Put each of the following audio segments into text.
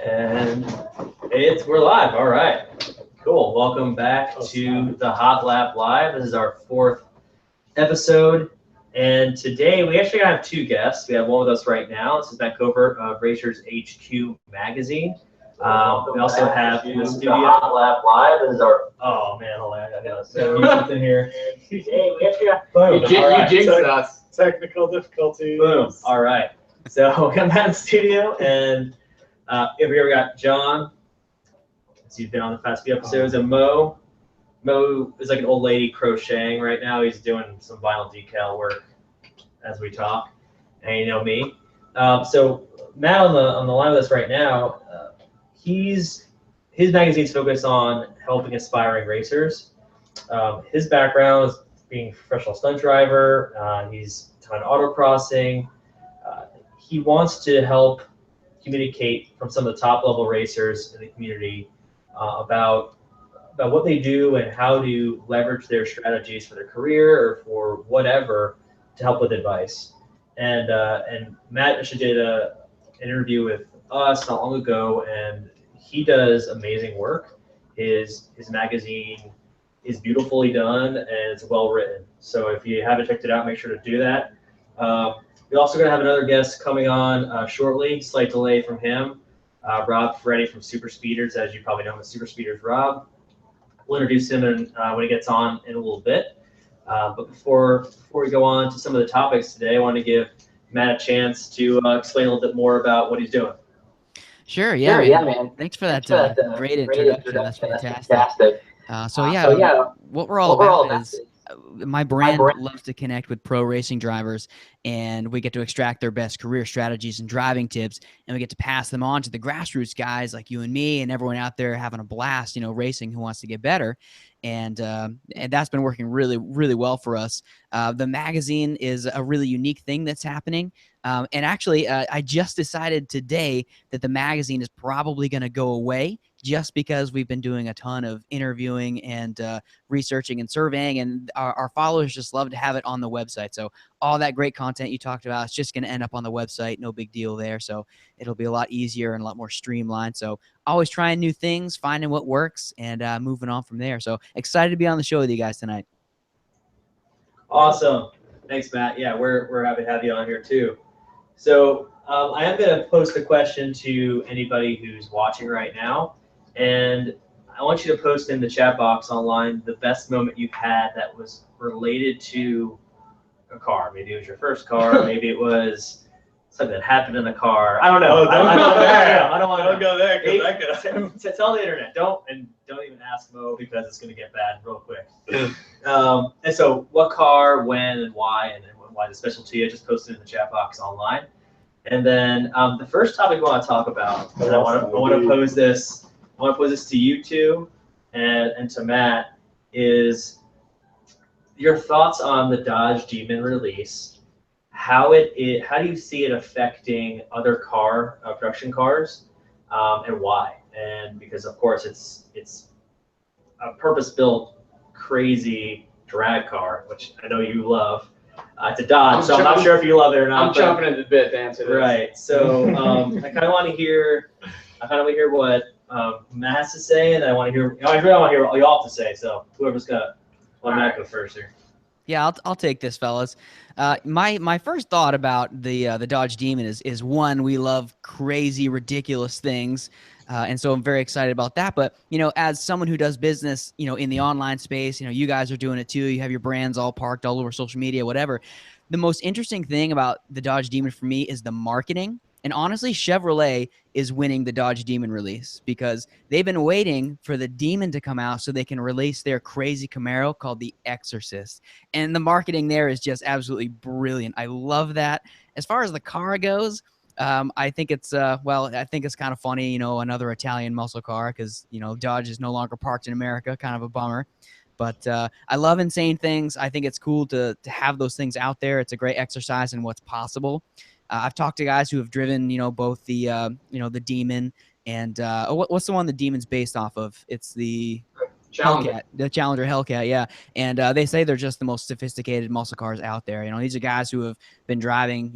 And we're live. All right. Cool. Welcome back to the Hot Lap Live. This is our 4th episode. And today we actually have 2 guests. We have one with us right now. This is Matt Covert of Racers HQ Magazine. We also have in the studio Hot Lap Live. This is our hold on, I gotta something here. Today we actually got boom. You jinxed us. Technical difficulties. Boom. All right. So we come out in the studio, and over here we got John. He's been on the past few episodes, and Mo. Mo is like an old lady crocheting right now. He's doing some vinyl decal work as we talk, and you know me. So Matt on the line with us right now. His magazine's focused on helping aspiring racers. His background is being a professional stunt driver. He's done autocrossing. He wants to help communicate from some of the top level racers in the community about what they do and how to leverage their strategies for their career or for whatever to help with advice. And Matt actually did an interview with us not long ago, and he does amazing work. His magazine is beautifully done and it's well written. So if you haven't checked it out, make sure to do that. We're also going to have another guest coming on shortly. Slight delay from him, Rob Ferretti from Super Speeders, as you probably know him as Super Speeders Rob. We'll introduce him when he gets on in a little bit. But before we go on to some of the topics today, I want to give Matt a chance to explain a little bit more about what he's doing. Sure, man. Thanks for that great introduction. That's fantastic. What we're all about is my brand loves to connect with pro racing drivers, and we get to extract their best career strategies and driving tips, and we get to pass them on to the grassroots guys like you and me and everyone out there having a blast, racing, who wants to get better. And that's been working really, really well for us. The magazine is a really unique thing that's happening. And actually, I just decided today that the magazine is probably going to go away just because we've been doing a ton of interviewing and researching and surveying, and our followers just love to have it on the website. So all that great content you talked about, it's just going to end up on the website. No big deal there. So it'll be a lot easier and a lot more streamlined. So always trying new things, finding what works, and moving on from there. So excited to be on the show with you guys tonight. Awesome. Thanks, Matt. Yeah, we're happy to have you on here too. So I am going to post a question to anybody who's watching right now, and I want you to post in the chat box online the best moment you've had that was related to a car. Maybe it was your first car. Maybe it was something that happened in a car. I don't know. I don't want to go there because tell the internet. Don't even ask Mo because it's going to get bad real quick. And so, what car, when, and why, and why the special to you? Just post it in the chat box online. And then the first topic we want to talk about, and I want to pose this. I want to pose this to you two and to Matt, is your thoughts on the Dodge Demon release. How do you see it affecting other production cars, and why? And because of course it's a purpose-built, crazy drag car, which I know you love. It's a Dodge, so I'm not sure if you love it or not. I'm chomping at the bit to answer this. Right. So I kind of want to hear what Matt has to say, and I want to hear. I really want to hear what y'all have to say. So whoever's got, let Matt go first here. Yeah, I'll take this, fellas. My first thought about the Dodge Demon is one, we love crazy, ridiculous things, and so I'm very excited about that. But as someone who does business, in the online space, you guys are doing it too. You have your brands all parked all over social media, whatever. The most interesting thing about the Dodge Demon for me is the marketing. And honestly, Chevrolet is winning the Dodge Demon release because they've been waiting for the Demon to come out so they can release their crazy Camaro called the Exorcist. And the marketing there is just absolutely brilliant. I love that. As far as the car goes, I think it's kind of funny, another Italian muscle car because, Dodge is no longer parked in America, kind of a bummer. But I love insane things. I think it's cool to have those things out there. It's a great exercise in what's possible. I've talked to guys who have driven, both the, the Demon and what's the one the Demon's based off of? It's the Hellcat, the Challenger Hellcat, yeah. And they say they're just the most sophisticated muscle cars out there. These are guys who have been driving,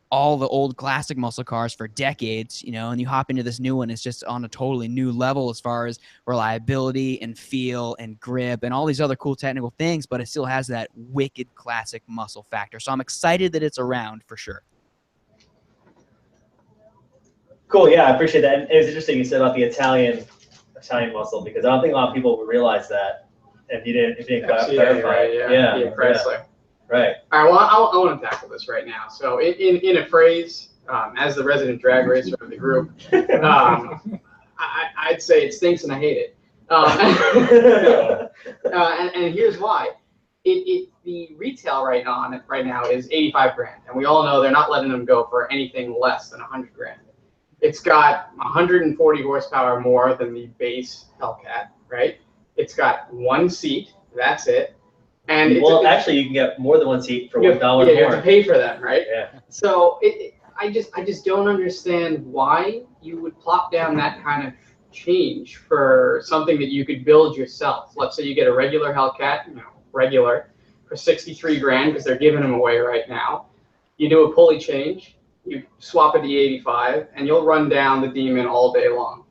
all the old classic muscle cars for decades, you know, and you hop into this new one, it's just on a totally new level as far as reliability and feel and grip and all these other cool technical things, but it still has that wicked classic muscle factor. So I'm excited that it's around for sure. Cool, yeah, I appreciate that. And it was interesting you said about the Italian muscle, because I don't think a lot of people would realize that if you didn't clarify. Right, yeah. Chrysler. Right. All right, well, I want to tackle this right now. So in a phrase, as the resident drag racer of the group, I'd say it stinks and I hate it. And here's why. The retail right now is 85 grand, and we all know they're not letting them go for anything less than 100 grand. It's got 140 horsepower more than the base Hellcat, right? It's got one seat, that's it. And actually, you can get more than one seat for $1 more. You have to pay for them, right? Yeah. So I just don't understand why you would plop down that kind of change for something that you could build yourself. Let's say you get a regular Hellcat, regular, for 63 grand, because they're giving them away right now. You do a pulley change, you swap it to the 85, and you'll run down the Demon all day long.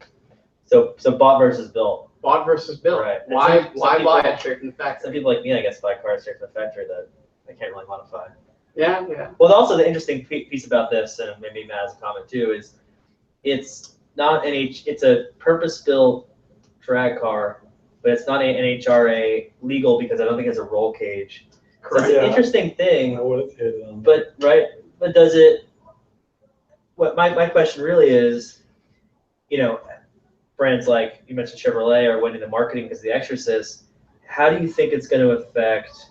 So bought versus built. Bought versus built. Right. Why buy it straight from the factory? Some people like me, I guess, buy cars straight from the factory that they can't really modify. Yeah. Well, also the interesting piece about this, and maybe Matt has a comment too, is it's not it's a purpose-built drag car, but it's not an NHRA legal because I don't think it's a roll cage. So it's an interesting thing. But does it? What my question really is, brands like you mentioned Chevrolet are winning the marketing because of The Exorcist. How do you think it's going to affect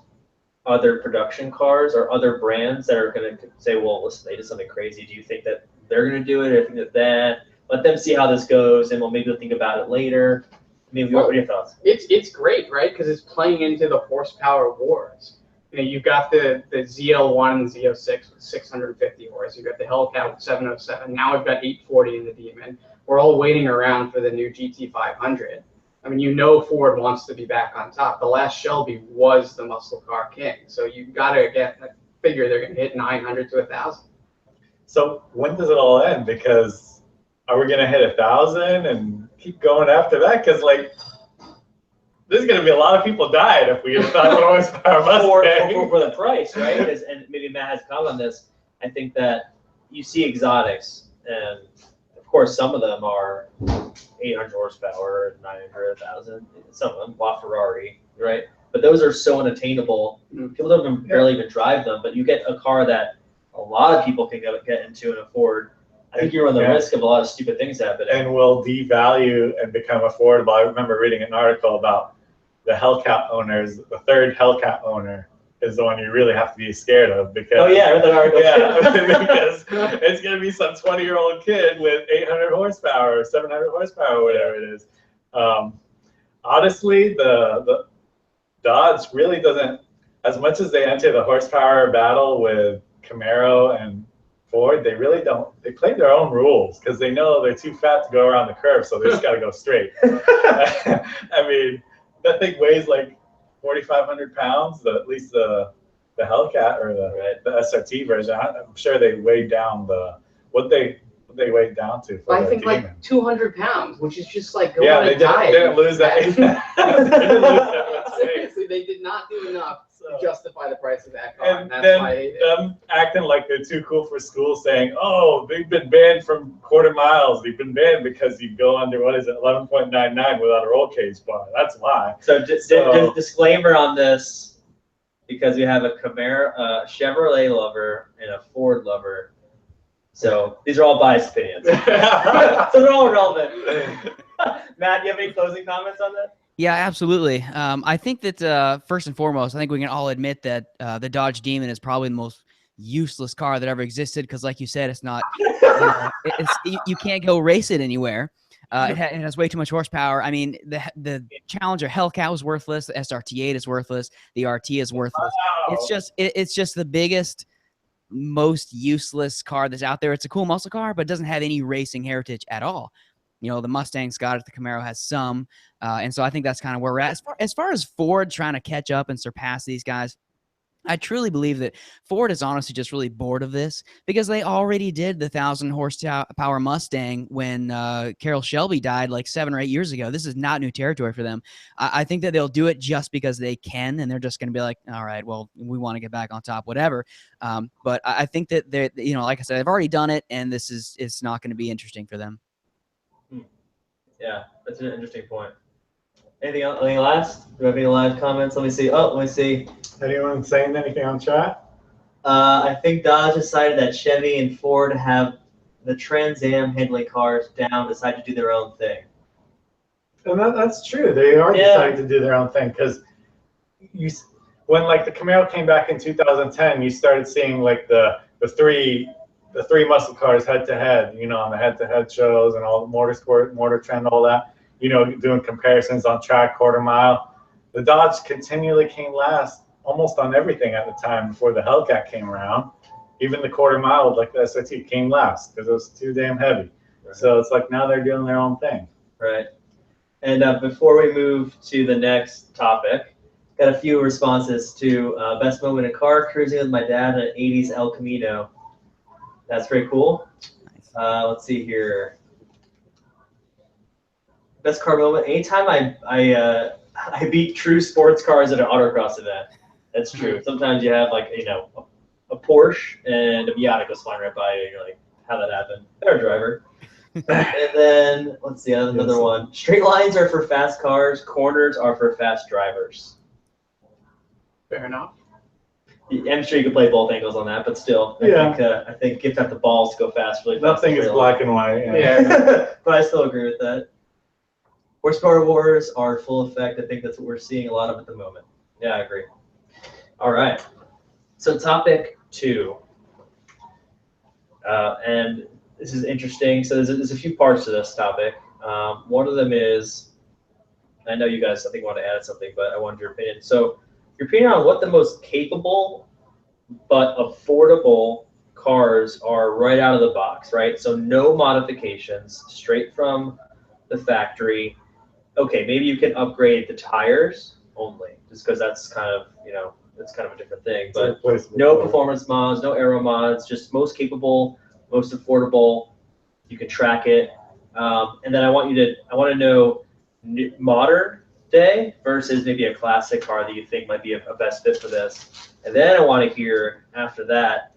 other production cars or other brands that are going to say, well, listen, they did something crazy? Do you think that they're going to do it, or think that let them see how this goes, and maybe they'll think about it later? What are your thoughts? It's great, right? Because it's playing into the horsepower wars. You've got the ZL1 and Z06 with 650 horse. You've got the Hellcat with 707. Now we've got 840 in the Demon. We're all waiting around for the new GT500. I mean, Ford wants to be back on top. The last Shelby was the muscle car king. So you've got to figure they're going to hit 900 to 1,000. So when does it all end? Because are we going to hit 1,000 and keep going after that? Because there's going to be a lot of people dying if we get 1,000 horsepower Mustang. For the price, right? And maybe Matt has a comment on this. I think that you see exotics, and of course some of them are 800 horsepower, 900, 1,000. Some of them, LaFerrari, right? But those are so unattainable. People don't barely even drive them. But you get a car that a lot of people can get into and afford. I think you're on the risk of a lot of stupid things happening. And will devalue and become affordable. I remember reading an article about the Hellcat owners. The third Hellcat owner is the one you really have to be scared of because. Oh yeah, I read that article. Yeah, because it's going to be some 20-year-old kid with 800 horsepower, or 700 horsepower, whatever it is. Honestly, the Dodge really doesn't, as much as they enter the horsepower battle with Camaro and Ford, they really don't. They play their own rules because they know they're too fat to go around the curve, so they just got to go straight. I mean, that thing weighs like 4,500 pounds. At least the Hellcat or the SRT version. I'm sure they weighed down what they weighed down to. For I think Demon. like 200 pounds, which is just like going they didn't lose that. They didn't lose that. Seriously, they did not do enough to justify the price of that car, And that's then why them acting like they're too cool for school, saying, "Oh, they've been banned from quarter miles. They've been banned because you go under 11.99 without a roll cage bar. That's why." So disclaimer on this, because we have a Camaro, Chevrolet lover, and a Ford lover. So these are all biased opinions. So they're all relevant. Matt, do you have any closing comments on that? Yeah, absolutely. I think that first and foremost, I think we can all admit that the Dodge Demon is probably the most useless car that ever existed because, like you said, it's not. You can't go race it anywhere. It has way too much horsepower. I mean, the Challenger Hellcat was worthless. The SRT8 is worthless. The RT is worthless. Wow. It's just the biggest, most useless car that's out there. It's a cool muscle car, but it doesn't have any racing heritage at all. The Mustang's got it. The Camaro has some. And so I think that's kind of where we're at. As far as Ford trying to catch up and surpass these guys, I truly believe that Ford is honestly just really bored of this because they already did the 1,000 horsepower Mustang when Carroll Shelby died like 7 or 8 years ago. This is not new territory for them. I think that they'll do it just because they can, and they're just going to be like, all right, well, we want to get back on top, whatever. But I think that they're, you know, like I said, they've already done it, and this is it's not going to be interesting for them. Yeah, that's an interesting point. Anything else? Anything last? Do we have any live comments? Let me see. Oh, let me see. Anyone saying anything on chat? I think Dodge decided that Chevy and Ford have the Trans Am handling cars down, decide to do their own thing. And that's true. They are deciding to do their own thing because when like the Camaro came back in 2010, you started seeing like the three muscle cars head to head, you know, on the head to head shows and all the motorsport, Motor Trend, all that, you know, doing comparisons on track, quarter mile. The Dodge continually came last almost on everything at the time before the Hellcat came around. Even the quarter mile, like the SRT, came last because it was too damn heavy. Right. So it's like now they're doing their own thing. Right. And before we move to the next topic, got a few responses to best moment in car cruising with my dad in an 80s El Camino. That's pretty cool. Let's see here. Best car moment. Anytime I beat true sports cars at an autocross event. That's true. Sometimes you have like, you know, a Porsche and a Miata goes flying right by you. And you're like, how that happened? They're a driver. And then let's see another one. Straight lines are for fast cars. Corners are for fast drivers. Fair enough. I'm sure you could play both angles on that, but still, I think you have to have the balls to go fast. Really fast. Nothing is black and white. Yeah. But I still agree with that. Horsepower wars are full effect. I think that's what we're seeing a lot of at the moment. Yeah, I agree. All right. So topic 2, and this is interesting. So there's a few parts to this topic. One of them is, I know you guys I think want to add something, but I wanted your opinion. So your opinion on what the most capable but affordable cars are right out of the box, right? So no modifications, straight from the factory. Okay, maybe you can upgrade the tires only, just because that's kind of, you know, that's kind of a different thing. But no performance mods, no aero mods, just most capable, most affordable. You can track it, and then I want to know modern day versus maybe a classic car that you think might be a best fit for this. And then I want to hear after that,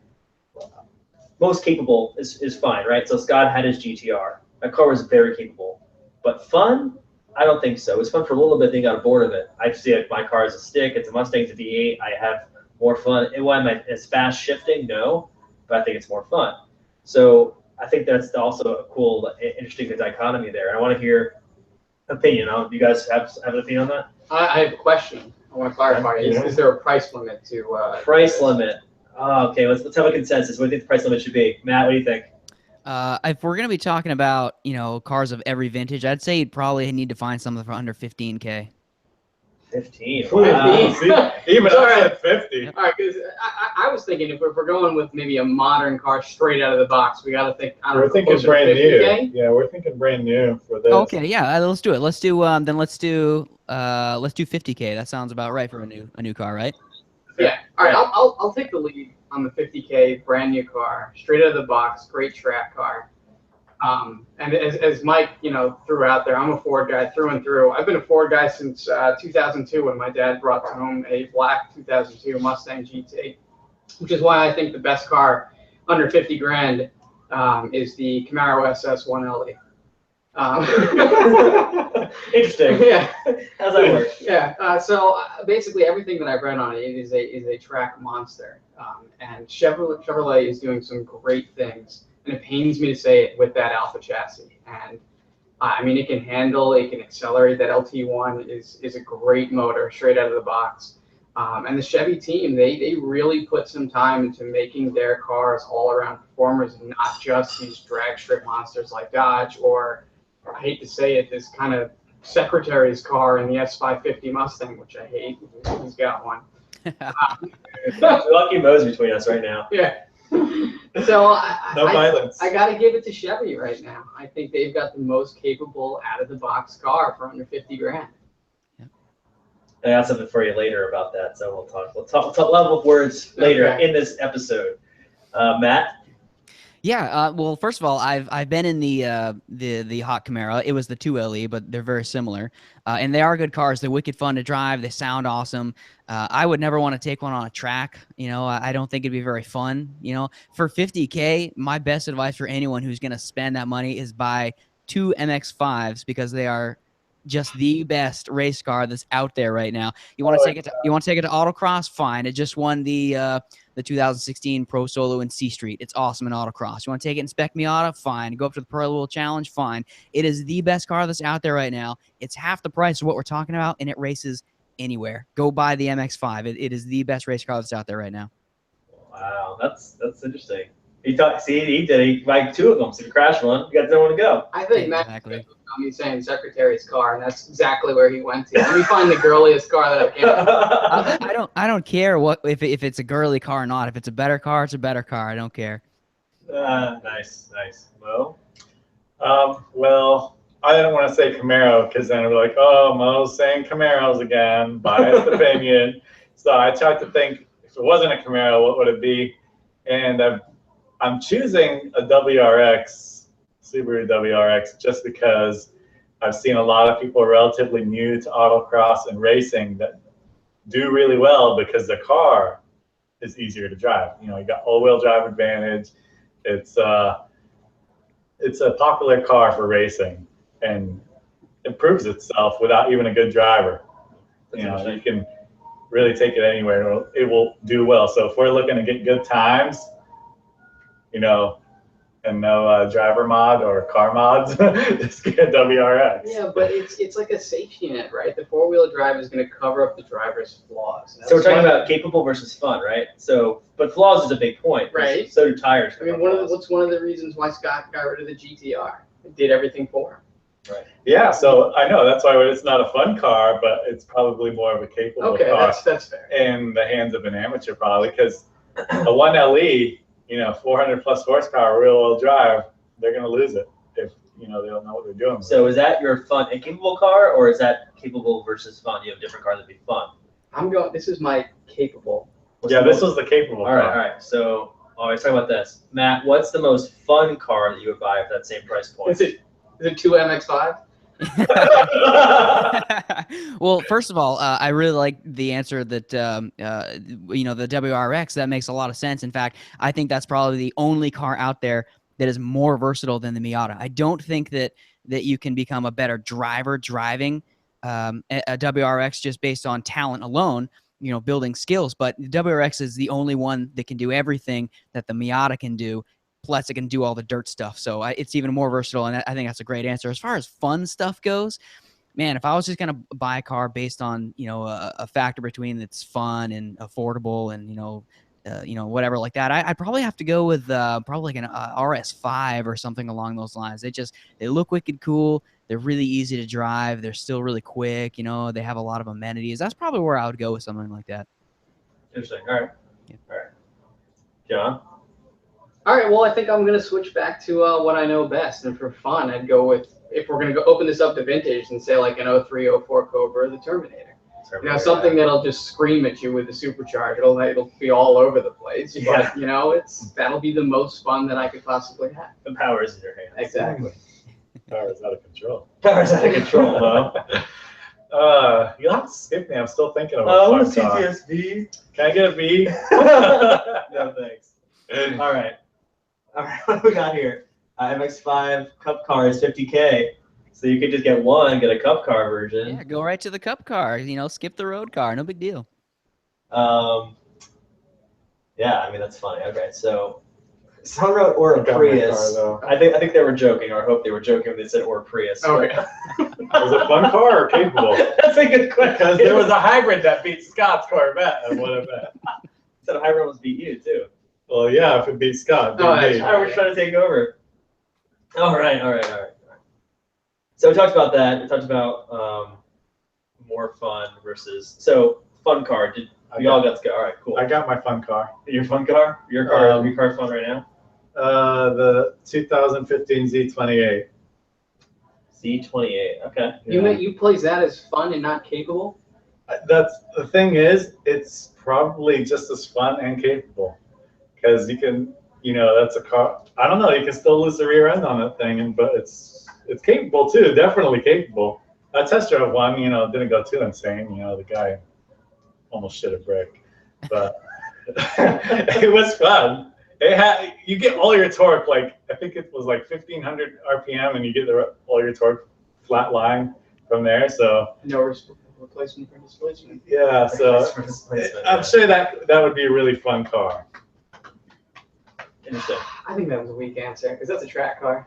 most capable is fine, right? So Scott had his GTR. That car was very capable, but fun? I don't think so. It was fun for a little bit, then got bored of it. I see my car as a stick. It's a Mustang, it's a V8. I have more fun. And why am I as fast shifting? No, but I think it's more fun. So I think that's also a cool, interesting dichotomy there. And I want to hear opinion. Do you guys have an opinion on that? I have a question. I want to clarify. Is there a price limit to? Price limit. Oh, okay, let's have a consensus. What do you think the price limit should be? Matt, what do you think? If we're gonna be talking about, you know, cars of every vintage, I'd say you'd probably need to find something for under 15K. 15. Wow. See, even I said 50. All right, because I was thinking if we're going with maybe a modern car straight out of the box, we got to think. We're thinking brand new. Yeah, we're thinking brand new for this. Okay, yeah, let's do it. Let's do 50K. That sounds about right for a new car, right? Yeah. All right, I'll take the lead on the 50K brand new car, straight out of the box, great track car. And as Mike, you know, threw out there, I'm a Ford guy through and through. I've been a Ford guy since 2002 when my dad brought home a black 2002 Mustang GT, which is why I think the best car under 50 grand is the Camaro SS 1LE. Interesting. Yeah. How's that work? Yeah. So basically, everything that I've read on it is a track monster, and Chevrolet is doing some great things. And it pains me to say it with that Alpha chassis. And I mean, it can handle, it can accelerate. That LT1 is a great motor straight out of the box. And the Chevy team, they really put some time into making their cars all around performers and not just these drag strip monsters like Dodge, or I hate to say it, this kind of secretary's car in the S550 Mustang, which I hate. He's got one. Lucky Mo's between us right now. Yeah. So no violence. I got to give it to Chevy right now. I think they've got the most capable out-of-the-box car for under 50 grand. Yeah, I got something for you later about that, so we'll talk level of words later in this episode. Matt? Yeah, well, first of all, I've been in the hot Camaro. It was the 2LE, but they're very similar, and they are good cars. They're wicked fun to drive. They sound awesome. I would never want to take one on a track. You know, I don't think it'd be very fun. You know, for $50K, my best advice for anyone who's going to spend that money is buy 2 MX-5s because they are just the best race car that's out there right now. You want to take it to Autocross? Fine. It just won the 2016 Pro Solo in C Street. It's awesome in Autocross. You want to take it in Spec Miata? Fine. Go up to the Pearl Wheel Challenge? Fine. It is the best car that's out there right now. It's half the price of what we're talking about, and it races anywhere. Go buy the MX-5. It is the best race car that's out there right now. Wow, that's interesting. He did. He bought 2 of them. So if you crash one, you got nowhere to go. I think Exactly. Matt saying Secretary's car, and that's exactly where he went to. Let me find the girliest car that I can. I don't care what if it's a girly car or not. If it's a better car, it's a better car. I don't care. Nice. Mo? Well, I didn't want to say Camaro because then it'd be like, oh, Mo's saying Camaros again, biased opinion. So I tried to think, if it wasn't a Camaro, what would it be? And I'm choosing a WRX, Subaru WRX, just because I've seen a lot of people relatively new to autocross and racing that do really well because the car is easier to drive. You know, you got all-wheel drive advantage. It's a popular car for racing and it proves itself without even a good driver. You know, you can really take it anywhere and it will do well. So if we're looking to get good times, you know, and no driver mod or car mods, just get a WRX. Yeah, but it's like a safety net, right? The 4-wheel drive is going to cover up the driver's flaws. So we're talking about capable versus fun, right? So, but flaws is a big point, right? So do tires. I mean, what's one of the reasons why Scott got rid of the GTR? It did everything for him. Right. Yeah, so I know that's why it's not a fun car, but it's probably more of a capable car. That's fair. In the hands of an amateur, probably, because a 1LE, you know, 400 plus horsepower real-wheel drive, they're going to lose it if, you know, they don't know what they're doing. So is that your fun and capable car, or is that capable versus fun? You have a different car that'd be fun. This is my capable. This was the capable car. All right. So let's talk about this. Matt, what's the most fun car that you would buy for that same price point? Is it 2 MX-5? Well, first of all, I really like the answer that you know, the WRX. That makes a lot of sense. In fact, I think that's probably the only car out there that is more versatile than the Miata. I don't think that you can become a better driver driving a WRX just based on talent alone, you know, building skills. But the WRX is the only one that can do everything that the Miata can do. Plus, it can do all the dirt stuff. So it's even more versatile, and I think that's a great answer. As far as fun stuff goes, man, if I was just going to buy a car based on, you know, a factor between it's fun and affordable and, you know, whatever like that, I'd probably have to go with probably like an RS5 or something along those lines. They look wicked cool. They're really easy to drive. They're still really quick. You know, they have a lot of amenities. That's probably where I would go with something like that. Interesting. All right. Yeah. All right. John? All right, well, I think I'm going to switch back to what I know best. And for fun, I'd go with, if we're going to go open this up to vintage and say like an 03, 04 Cobra, the Terminator. You know, something that'll just scream at you with the supercharger. It'll be all over the place. Yeah. But, you know, that'll be the most fun that I could possibly have. The power is in your hands. Exactly. Power is out of control. Power's out of control, though. You'll have to skip me. I'm still thinking about I fun car. CTSV. Can I get a B? No, thanks. All right, what do we got here? MX-5 Cup car is $50K. So you could just get a Cup car version. Yeah, go right to the Cup car. You know, skip the road car. No big deal. Yeah, I mean, that's funny. Okay, so someone wrote or a Prius. I think they were joking, or I hope they were joking when they said or Prius. Okay. Was it fun car or capable? That's a good question. Because there was a hybrid that beat Scott's Corvette and what a bet. Said a hybrid almost beat you too. Well, yeah, if it beats Scott. All right, we're trying to take over. All right. So we talked about that. We talked about more fun versus fun car. We all got to go. All right, cool. I got my fun car. Your fun car? Your car fun right now? The 2015 Z28. Z28. Okay. You place that as fun and not capable? That's the thing is, it's probably just as fun and capable because you can, that's a car. I don't know. You can still lose the rear end on that thing, but it's capable too. Definitely capable. I test drove one. Didn't go too insane. The guy almost shit a brick, but it was fun. You get all your torque. Like I think it was like 1500 RPM, and you get all your torque flat line from there. So no replacement for displacement. Yeah, so I'm sure that would be a really fun car. Interesting. I think that was a weak answer because that's a track car.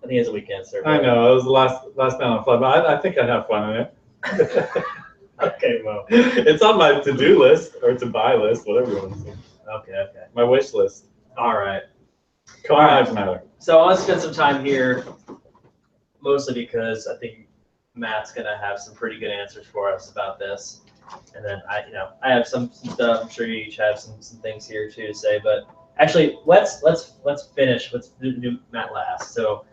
I think it's a weak answer. I know it was the last man on the fly, but I think I'd have fun in it. Okay, well, it's on my to-do list or to-buy list, whatever you want to say. Okay. My wish list. All right. Car lives matter. So I want to spend some time here, mostly because I think Matt's gonna have some pretty good answers for us about this, and then I have some stuff. I'm sure you each have some things here too to say. But actually, let's finish. Let's do Matt last. So,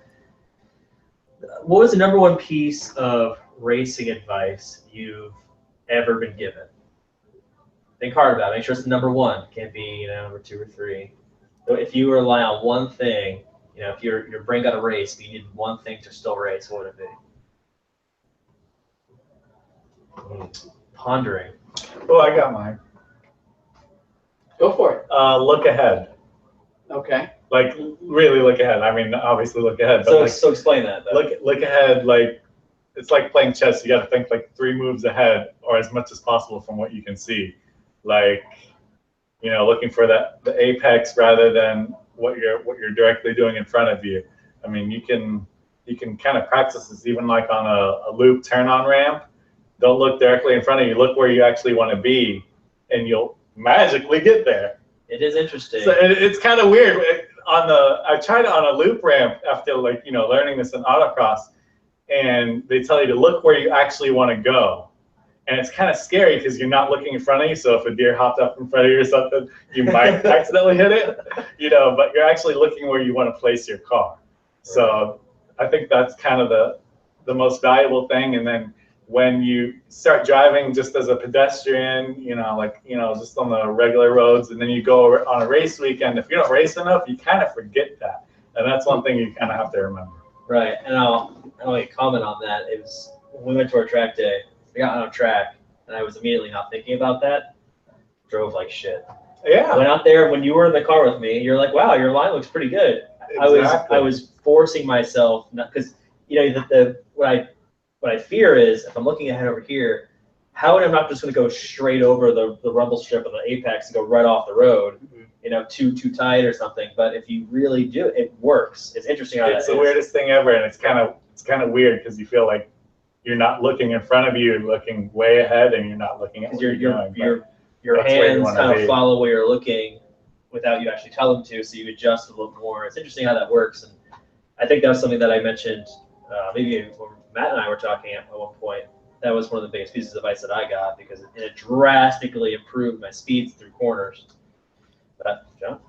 what was the number one piece of racing advice you've ever been given? Think hard about it. Make sure it's the number one. It can't be number two or three. So if you rely on one thing, if your brain got a race, but you need one thing to still race, what would it be? Pondering. Oh, I got mine. Go for it. Look ahead. Okay. Like really look ahead. I mean, obviously look ahead. But So explain that. Though. Look ahead. Like it's like playing chess. You got to think like 3 moves ahead, or as much as possible from what you can see. Like looking for the apex rather than what you're directly doing in front of you. I mean, you can kind of practice this even like on a loop turn on ramp. Don't look directly in front of you. Look where you actually want to be, and you'll magically get there. It is interesting. So it's kind of weird. I tried it on a loop ramp after learning this in autocross, and they tell you to look where you actually want to go, and it's kind of scary because you're not looking in front of you. So if a deer hopped up in front of you or something, you might accidentally hit it, But you're actually looking where you want to place your car. So I think that's kind of the most valuable thing, and then when you start driving just as a pedestrian, just on the regular roads, and then you go on a race weekend, if you don't race enough, you kind of forget that. And that's one thing you kind of have to remember. Right. And I'll comment on that. It was when we went to our track day, we got on a track, and I was immediately not thinking about that. Drove like shit. Yeah. Went out there, when you were in the car with me, you're like, wow, your line looks pretty good. Exactly. I was forcing myself, because, what I fear is if I'm looking ahead over here, how am I not just going to go straight over the rumble strip of the apex and go right off the road, too tight or something. But if you really do, it works. It's interesting how it's the weirdest thing ever, and it's kind of weird because you feel like you're not looking in front of you, you're looking way ahead, and you're not looking at what you're doing. Your hands kind of follow where you're looking without you actually tell them to, so you adjust a little more. It's interesting how that works, and I think that was something that I mentioned maybe when Matt and I were talking at one point. That was one of the biggest pieces of advice that I got because it drastically improved my speeds through corners. But John?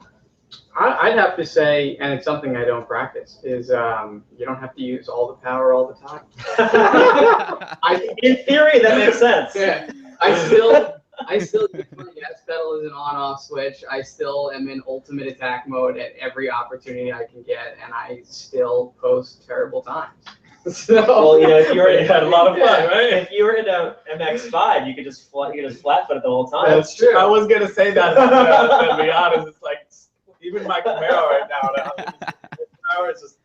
I'd have to say, and it's something I don't practice, is you don't have to use all the power all the time. In theory, that makes sense. Yeah. I still use my gas pedal as an on-off switch. I still am in ultimate attack mode at every opportunity I can get, and I still post terrible times. So, well, if you already had a lot of fun, right? If you were in a MX-5, you could just flat foot it the whole time. That's true. I was gonna say that. To be honest, it's like even my Camaro right now. Camaro is just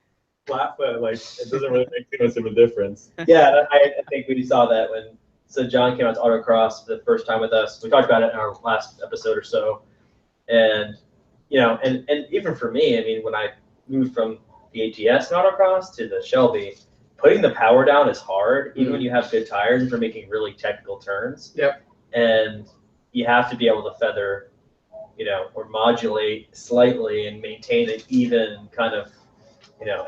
flat foot. Like it doesn't really make too much of a difference. Yeah, I think we saw that when John came out to Autocross for the first time with us. We talked about it in our last episode or so, and and even for me, I mean, when I moved from the ATS in Autocross to the Shelby, putting the power down is hard, even when you have good tires and for making really technical turns. Yep. And you have to be able to feather, or modulate slightly and maintain an even kind of,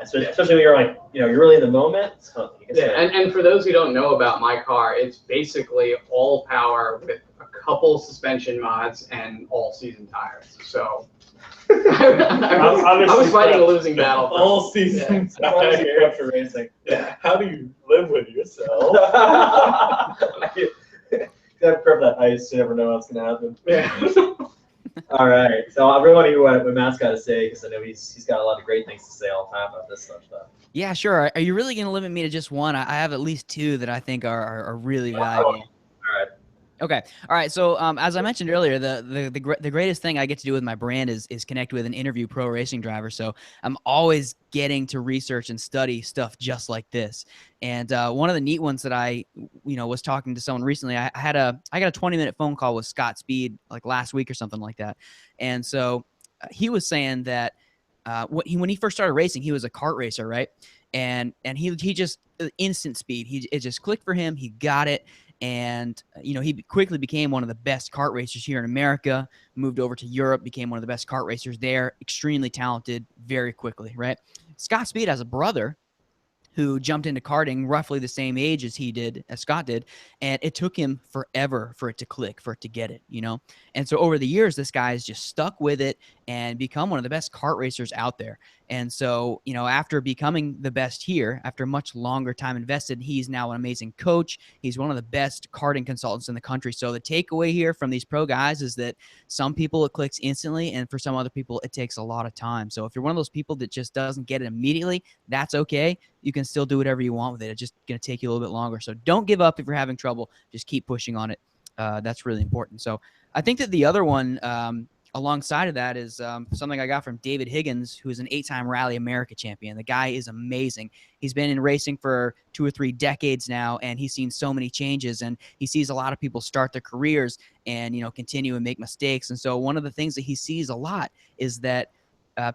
especially when you're like, you're really in the moment. And for those who don't know about my car, it's basically all power with a couple suspension mods and all season tires. So I was fighting a losing battle. All season tires. Racing. Yeah. How do you live with yourself? gotta prep that ice. You never know what's gonna happen. Yeah. All right. So I really want to hear what Matt's got to say because I know he's got a lot of great things to say all the time about this stuff. Yeah, sure. Are you really going to limit me to just one? I have at least two that I think are really valuable. All right. Okay. All right. So as I mentioned earlier, the greatest thing I get to do with my brand is connect with and interview pro racing drivers. So I'm always getting to research and study stuff just like this. And one of the neat ones that I was talking to someone recently, I got a 20-minute phone call with Scott Speed like last week or something like that. And so he was saying that when he first started racing, he was a kart racer, right? And he just instant speed. It just clicked for him. He got it. And, he quickly became one of the best kart racers here in America, moved over to Europe, became one of the best kart racers there, extremely talented very quickly, right? Scott Speed has a brother who jumped into karting roughly the same age as Scott did. And it took him forever for it to click, for it to get it, And so over the years, this guy has just stuck with it and become one of the best kart racers out there. And so, after becoming the best here, after much longer time invested, he's now an amazing coach. He's one of the best karting consultants in the country. So the takeaway here from these pro guys is that some people it clicks instantly, and for some other people, it takes a lot of time. So if you're one of those people that just doesn't get it immediately, that's okay. You can still do whatever you want with it. It's just going to take you a little bit longer. So don't give up if you're having trouble. Just keep pushing on it. That's really important. So I think that the other one alongside of that is something I got from David Higgins, who is an 8-time Rally America champion. The guy is amazing. He's been in racing for 2 or 3 decades now, and he's seen so many changes, and he sees a lot of people start their careers and, continue and make mistakes. And so one of the things that he sees a lot is that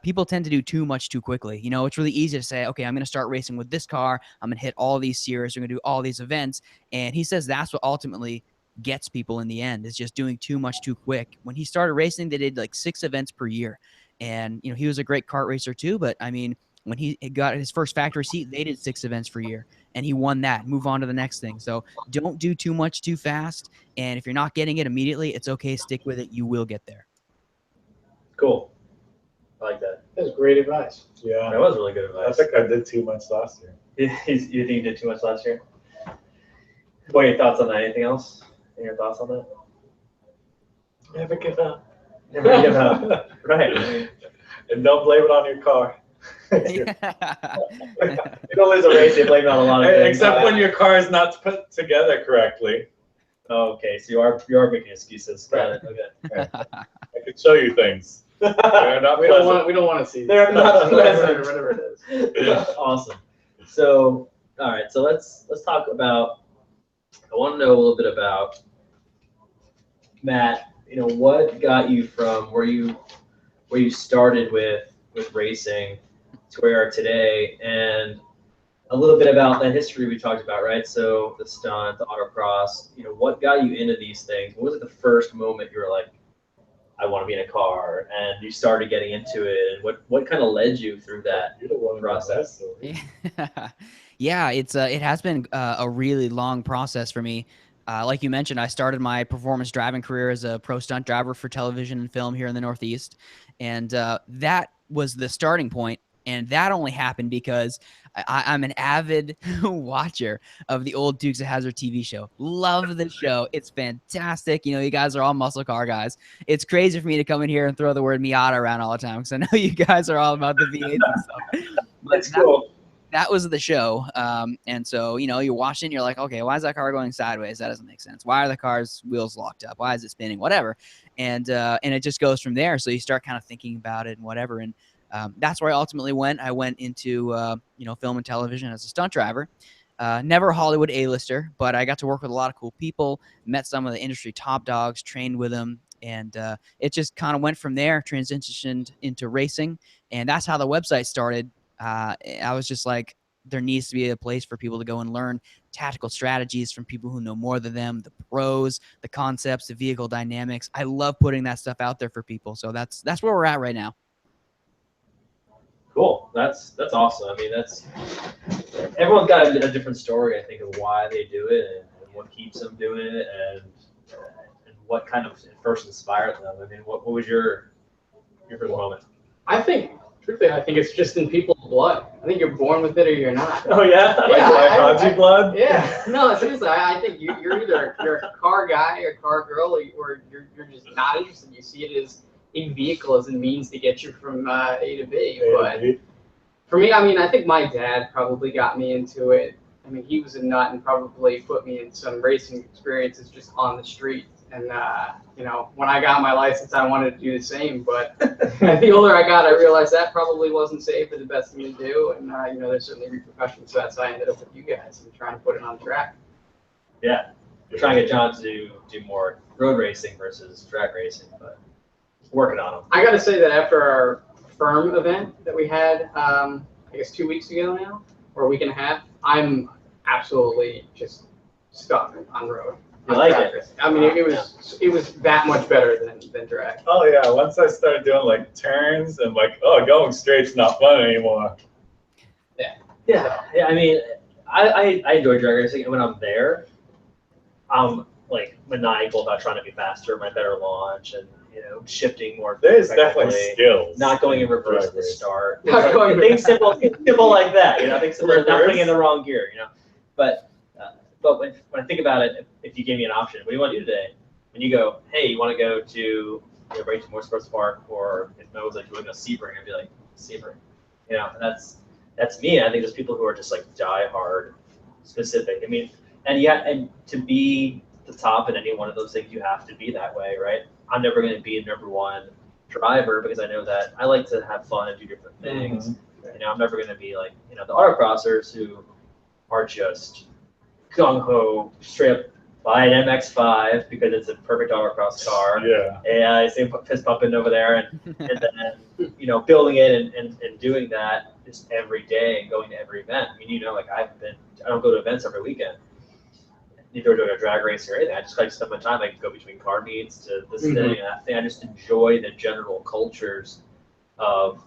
people tend to do too much too quickly. It's really easy to say, okay, I'm going to start racing with this car. I'm going to hit all these series. I'm going to do all these events. And he says that's what ultimately gets people in the end, is just doing too much too quick. When he started racing, they did like 6 events per year. And, he was a great kart racer too. But I mean, when he got his first factory seat, they did 6 events per year, and he won that. Move on to the next thing. So don't do too much too fast. And if you're not getting it immediately, it's okay. Stick with it. You will get there. Cool. I like that. That's great advice. Yeah. That was really good advice. I think I did too much last year. You think you did too much last year? What are your thoughts on that? Anything else? Any your thoughts on that? Never give up. Never give up. Right. And don't blame it on your car. You don't lose a race, you blame it on a lot of things. Except when your car is not put together correctly. Okay, so you are making excuses. Got it. Okay. I can show you things. They're not We don't want to see. They're not pleasant. Whatever it is. Awesome. So, all right. So let's talk about. I want to know a little bit about Matt. What got you from where you started with racing to where you are today, and a little bit about that history we talked about, right? So the stunt, the autocross. What got you into these things? What was the first moment you were like, I want to be in a car, and you started getting into it, and what kind of led you through that process? Yeah, it has been a really long process for me. Like you mentioned, I started my performance driving career as a pro stunt driver for television and film here in the Northeast, and that was the starting point. And that only happened because I'm an avid watcher of the old Dukes of Hazzard TV show. Love the show. It's fantastic. You guys are all muscle car guys. It's crazy for me to come in here and throw the word Miata around all the time because I know you guys are all about the V8s and stuff. That's cool. That was the show. And so, you watch it and you're like, okay, why is that car going sideways? That doesn't make sense. Why are the car's wheels locked up? Why is it spinning? Whatever. And it just goes from there. So you start kind of thinking about it and whatever. And that's where I ultimately went. I went into, film and television as a stunt driver. Never a Hollywood A-lister, but I got to work with a lot of cool people, met some of the industry top dogs, trained with them. And it just kind of went from there, transitioned into racing. And that's how the website started. I was just like, there needs to be a place for people to go and learn tactical strategies from people who know more than them, the pros, the concepts, the vehicle dynamics. I love putting that stuff out there for people. So that's where we're at right now. Cool. That's awesome. I mean, everyone's got a different story, I think, of why they do it and what keeps them doing it and what kind of first inspired them. I mean, what was your first moment? I think it's just in people's blood. I think you're born with it or you're not. Oh yeah. Yeah, Like Haji blood? Yeah, no, seriously, I think you're either a car guy or a car girl, or you're just not interested. You see it as a vehicle, as a means to get you from A to B. But for me, I mean, I think my dad probably got me into it. I mean, he was a nut and probably put me in some racing experiences just on the street. And, you know, when I got my license, I wanted to do the same. But the older I got, I realized that probably wasn't safe or the best thing to do. And, you know, there's certainly repercussions to that. So I ended up with you guys and trying to put it on track. Yeah. We're trying to get John to do more road racing versus track racing, but working on them. I got to say that after our firm event that we had, I guess 2 weeks ago now, or a week and a half, I'm absolutely just stuck on road. You like it? I mean, it was that much better than drag. Oh yeah, once I started doing like turns and like, oh, going straight's not fun anymore. Yeah. I mean, I enjoy drag racing, and when I'm there, I'm like maniacal about trying to be faster, my better launch, and you know, shifting more. There's definitely effectively, skills. not going in reverse at the start. Not going Things simple like that. You know, things simple, not putting in the wrong gear. You know, but when I think about it, if you gave me an option, what do you want to do today? When you go, hey, you want to go to right to Motorsports Park, or if Mo was like, you want to go Sebring, I'd be like, Sebring. You know, and that's me. I think there's people who are just like die hard specific. I mean, and to be the top in any one of those things, you have to be that way, right? I'm never going to be a number one driver because I know that I like to have fun and do different things. Mm-hmm. You know, I'm never going to be like, you know, the autocrossers who are just gung-ho, straight up buy an MX-5 because it's a perfect autocross car. Yeah. And I see fist pumping over there and then, you know, building it and doing that just every day and going to every event. I mean, you know, like I don't go to events every weekend. Neither do I drag race or anything. I just like to spend my time. I can go between car meets to this thing and that thing. I just enjoy the general cultures of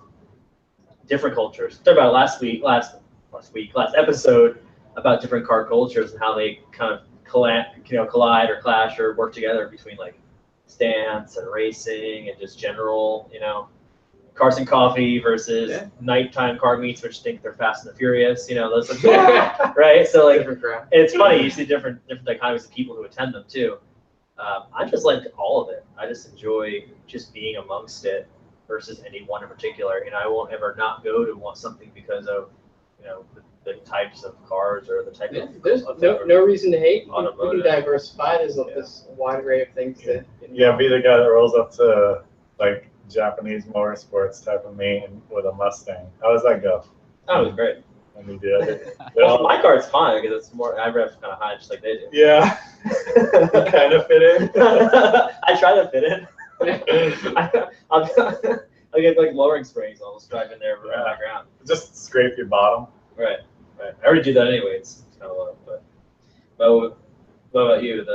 different cultures. Talked about last episode about different car cultures and how they kind of collide or clash or work together between like stance and racing and just general, you know, cars and coffee versus nighttime car meets, which think they're Fast and the Furious, you know, those right? So like, it's funny, you see different dichotomies of people who attend them too. I just like all of it. I just enjoy just being amongst it versus any one in particular. You know, I won't ever not go to something because of, you know, the types of cars or the type of. There's no reason to hate. We can diversify. There's this wide array of things that. Yeah, be the guy that rolls up to like Japanese motorsports type of meet with a Mustang. How does that go? Oh, it was great. And we did. Well, my car's fine because it's more. I rev kind of high, just like they do. Yeah, kind of fit in. I try to fit in. I'll get like lowering springs. I'll just drive in there around the ground. Just scrape your bottom. Right. I already do that anyway. It's kind of low, but what about you?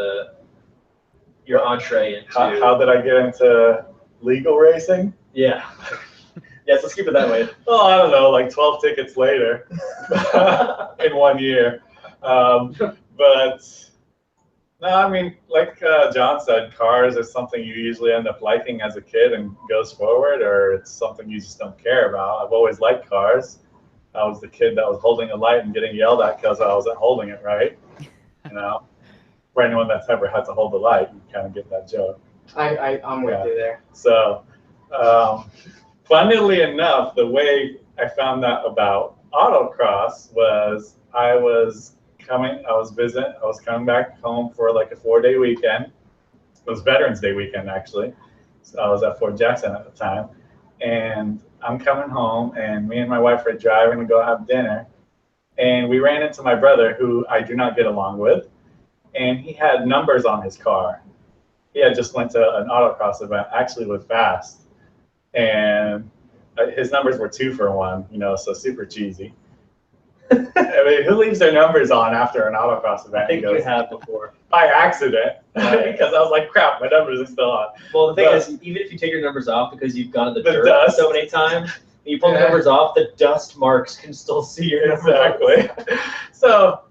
Your entree into how did I get into legal racing? Yeah. Yes, let's keep it that way. Oh, I don't know, like 12 tickets later in 1 year. But no, I mean, like John said, cars are something you usually end up liking as a kid and goes forward, or it's something you just don't care about. I've always liked cars. I was the kid that was holding a light and getting yelled at because I wasn't holding it right. You know, for anyone that's ever had to hold the light, you kind of get that joke. I'm with you there. So, funnily enough, the way I found out about autocross was I was coming back home for like a 4-day weekend. It was Veterans Day weekend, actually. So I was at Fort Jackson at the time. And I'm coming home, and me and my wife were driving to go have dinner. And we ran into my brother, who I do not get along with. And he had numbers on his car. He had just went to an autocross event, actually with Fast. And his numbers were 2 for 1, you know, so super cheesy. I mean, who leaves their numbers on after an autocross event? I think you have before. By accident, because I was like, crap, my numbers are still on. Well, the thing is, even if you take your numbers off because you've gone to the dirt dust so many times, and you pull the numbers off, the dust marks can still see your numbers. Exactly. So,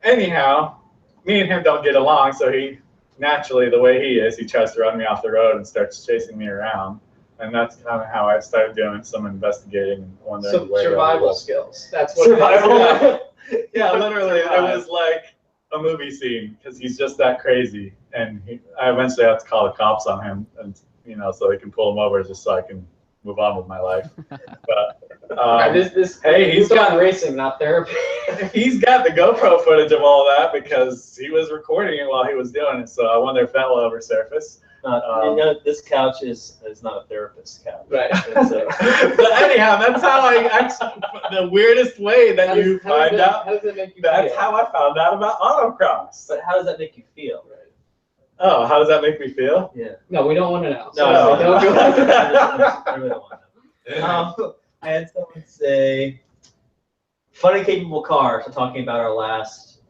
anyhow, me and him don't get along, so he naturally, the way he is, he tries to run me off the road and starts chasing me around. and that's kind of how I started doing some investigating and wondering So where survival skills. That's what Survival. It is. Yeah, literally, it Survive. was like a movie scene because he's just that crazy, and I eventually had to call the cops on him, and so they can pull him over just so I can move on with my life. But hey, he's got racing, not therapy. he's got the GoPro footage of all that because he was recording it while he was doing it. So I wonder if that will ever surface. This couch is not a therapist's couch. Right. But anyhow, that's how I actually, the weirdest way that you find out. How does that make you That's feel? how I found out about autocross. But how does that make you feel? Oh, how does that make me feel? Yeah. No, we don't want to know. No, don't go I really don't want to know. I had someone say, funny capable car. So talking about our last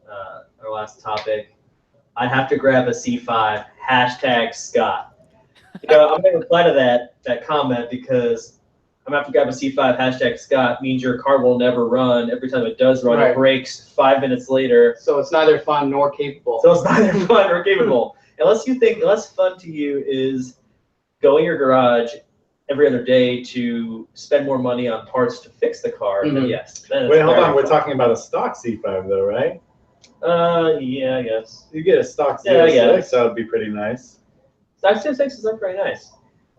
topic, I have to grab a C5. #Scott. I'm going to reply to that comment because I'm going to have to grab a C5. #Scott means your car will never run. Every time it does run, Right. it breaks 5 minutes later. So it's neither fun nor capable. So it's neither fun or capable. Unless fun to you is go in your garage every other day to spend more money on parts to fix the car, then yes. Then it's Wait, hold very on. We're fun. talking about a stock C5 though, right? Yeah, I guess. You get a stock Yeah, I C6, guess. that would be pretty nice. Stock 6 is very nice.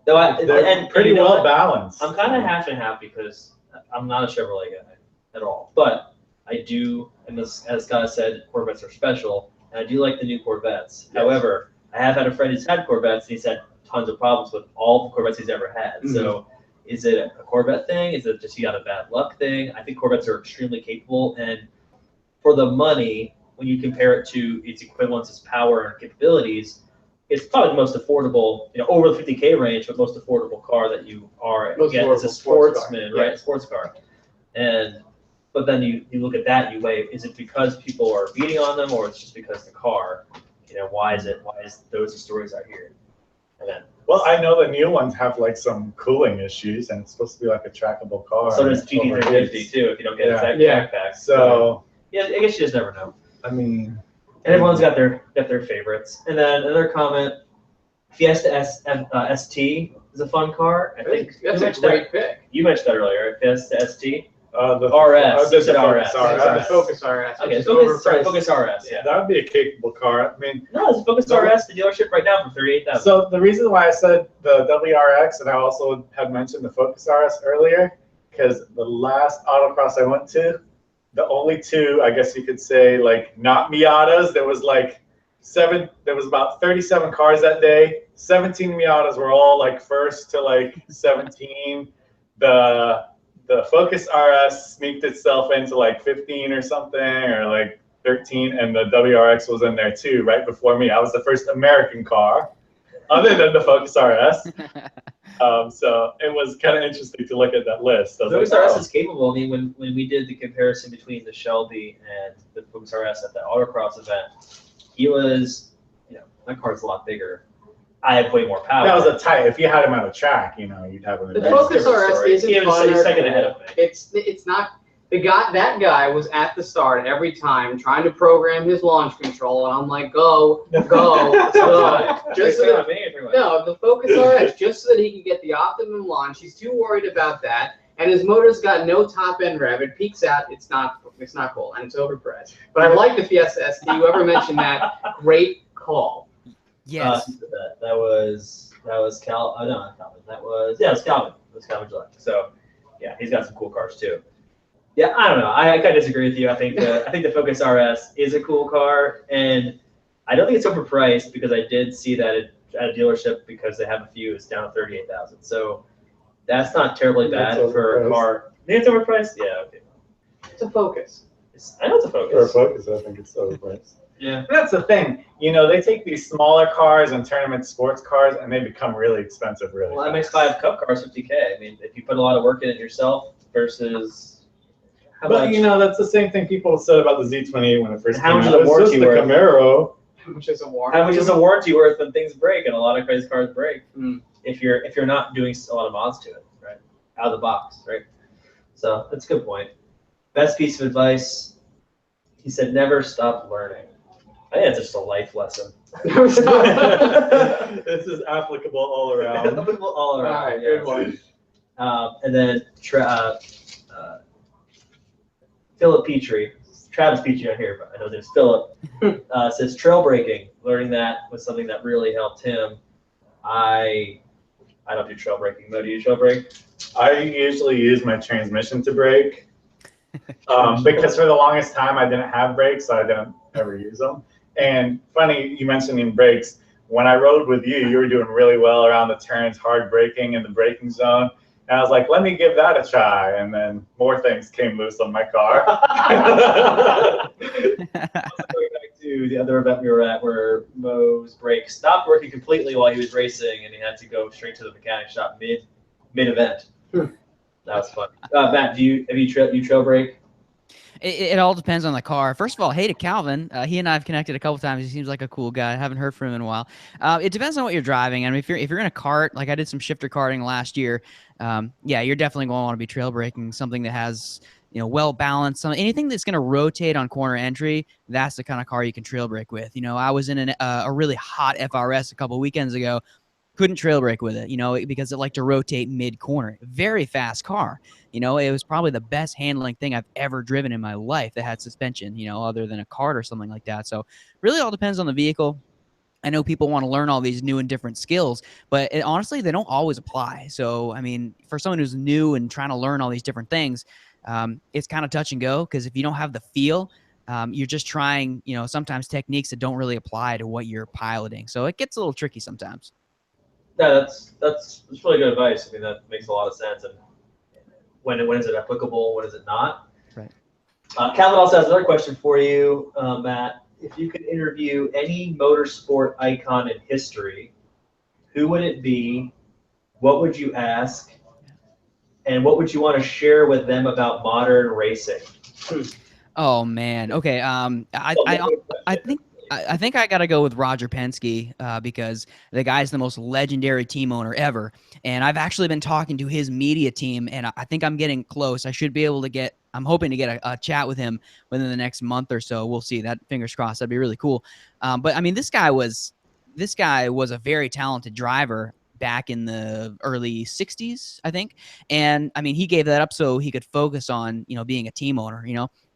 Though They're pretty you know well what? balanced. I'm kind of half and half because I'm not a Chevrolet guy at all. But I do, and as Scott said, Corvettes are special, and I do like the new Corvettes. Yes. However, I have had a friend who's had Corvettes, and he's had tons of problems with all the Corvettes he's ever had. So is it a Corvette thing? Is it just you got a bad luck thing? I think Corvettes are extremely capable, and for the money, when you compare it to its equivalents, its power and capabilities, it's probably the most affordable, over the 50K range, but most affordable car that you are. Most Again, it's a affordable sports car. sportsman, Yeah. right? Sports car. But then you look at that, you weigh, is it because people are beating on them, or it's just because the car? Why is those the stories I hear? And then, Well, I know the new ones have like some cooling issues, and it's supposed to be like a trackable car. so does and GT350 too, if you don't get Yeah. exact Yeah. backpack. So, yeah, I guess you just never know. I mean, And everyone's got their favorites. And then another comment, Fiesta ST is a fun car. I think That's you a mentioned great pick. You mentioned that earlier, Fiesta ST. the RS, the you said Focus RS. RS. The Focus RS. Okay, which is Focus RS, yeah. That would be a capable car. I mean, No, it's a Focus No. RS, the dealership right now for $38,000. so the reason why I said the WRX, and I also had mentioned the Focus RS earlier, because the last autocross I went to, the only two, I guess you could say, like not Miatas, there was about 37 cars that day. 17 Miatas were all like first to like 17. The Focus RS sneaked itself into like 15 or something, or like 13, and the WRX was in there too, right before me. I was the first American car, other than the Focus RS. So it was kind of interesting to look at that list. I was Focus like, RS oh. is capable. I mean, when we did the comparison between the Shelby and the Focus RS at the Autocross event, he was, that car's a lot bigger. I have way more power. That was a tight. If you had him on a track, you'd have him. The That's Focus a different RS story. isn't He was fun a or second cool. ahead of me. It's not the guy. That guy was at the start every time trying to program his launch control, and I'm like, go. Just so that, no, the Focus RS, just so that he can get the optimum launch. He's too worried about that, and his motor's got no top end rev. It peaks out. It's not cool, and it's overpressed. But I like the Fiesta ST. Whoever mentioned that, great call. Yes. That was Cal. No, not Calvin. It was Calvin. It was Calvin Gillette. So, yeah, he's got some cool cars too. Yeah, I don't know. I kind of disagree with you. I think the Focus RS is a cool car, and I don't think it's overpriced because I did see that at a dealership because they have a few. It's down to $38,000. So that's not terribly bad for a car. Think it's overpriced? Yeah. Okay. It's a Focus. I know it's a Focus. For a Focus, I think it's overpriced. Yeah. That's the thing. They take these smaller cars and turn them into sports cars, and they become really expensive really Well, fast. MX-5 Cup cars, $50K. I mean, if you put a lot of work in it yourself versus how But much. that's the same thing people said about the Z28 when it first How came much out. is the It's warranty just the worth? Camaro. Which is a warranty. How much is a warranty worth when things break? And a lot of crazy cars break Mm. if you're not doing a lot of mods to it, right? Out of the box, right? So that's a good point. Best piece of advice. He said, never stop learning. I think it's just a life lesson. This is applicable all around. Applicable all around. All right, yeah. good one. And then Philip Petrie, Travis Petrie on here, but I know there's Philip, says trail braking. Learning that was something that really helped him. I don't do trail braking. Mo, do you trail brake? I usually use my transmission to brake because for the longest time I didn't have brakes, so I didn't ever use them. And funny, you mentioning brakes. When I rode with you, you were doing really well around the turns, hard braking in the braking zone. And I was like, let me give that a try. And then more things came loose on my car. Going back to the other event we were at where Mo's brakes stopped working completely while he was racing, and he had to go straight to the mechanic shop mid-event. That was fun. Matt, have you trail brake? It all depends on the car. First of all, hey to Calvin. He and I have connected a couple times. He seems like a cool guy. I haven't heard from him in a while. It depends on what you're driving. I mean, if you're in a kart, like I did some shifter karting last year, yeah, you're definitely going to want to be trail braking something that has, well balanced. Anything that's going to rotate on corner entry, that's the kind of car you can trail brake with. I was in a really hot FRS a couple weekends ago. Couldn't trail brake with it, because it liked to rotate mid-corner. Very fast car. It was probably the best handling thing I've ever driven in my life that had suspension, other than a kart or something like that. So really all depends on the vehicle. I know people want to learn all these new and different skills, but honestly, they don't always apply. So, I mean, for someone who's new and trying to learn all these different things, it's kind of touch and go, because if you don't have the feel, you're just trying, sometimes techniques that don't really apply to what you're piloting. So it gets a little tricky sometimes. Yeah, that's really good advice. I mean, that makes a lot of sense. And when is it applicable? When is it not? Right. Calvin also has another question for you, Matt. If you could interview any motorsport icon in history, who would it be? What would you ask? And what would you want to share with them about modern racing? Oh man. Okay. I think I got to go with Roger Penske because the guy's the most legendary team owner ever. And I've actually been talking to his media team, and I think I'm getting close. I should be able to I'm hoping to get a chat with him within the next month or so. We'll see. That, fingers crossed. That'd be really cool. But I mean, this guy was a very talented driver back in the early 60s, I think. And I mean, he gave that up so he could focus on, being a team owner,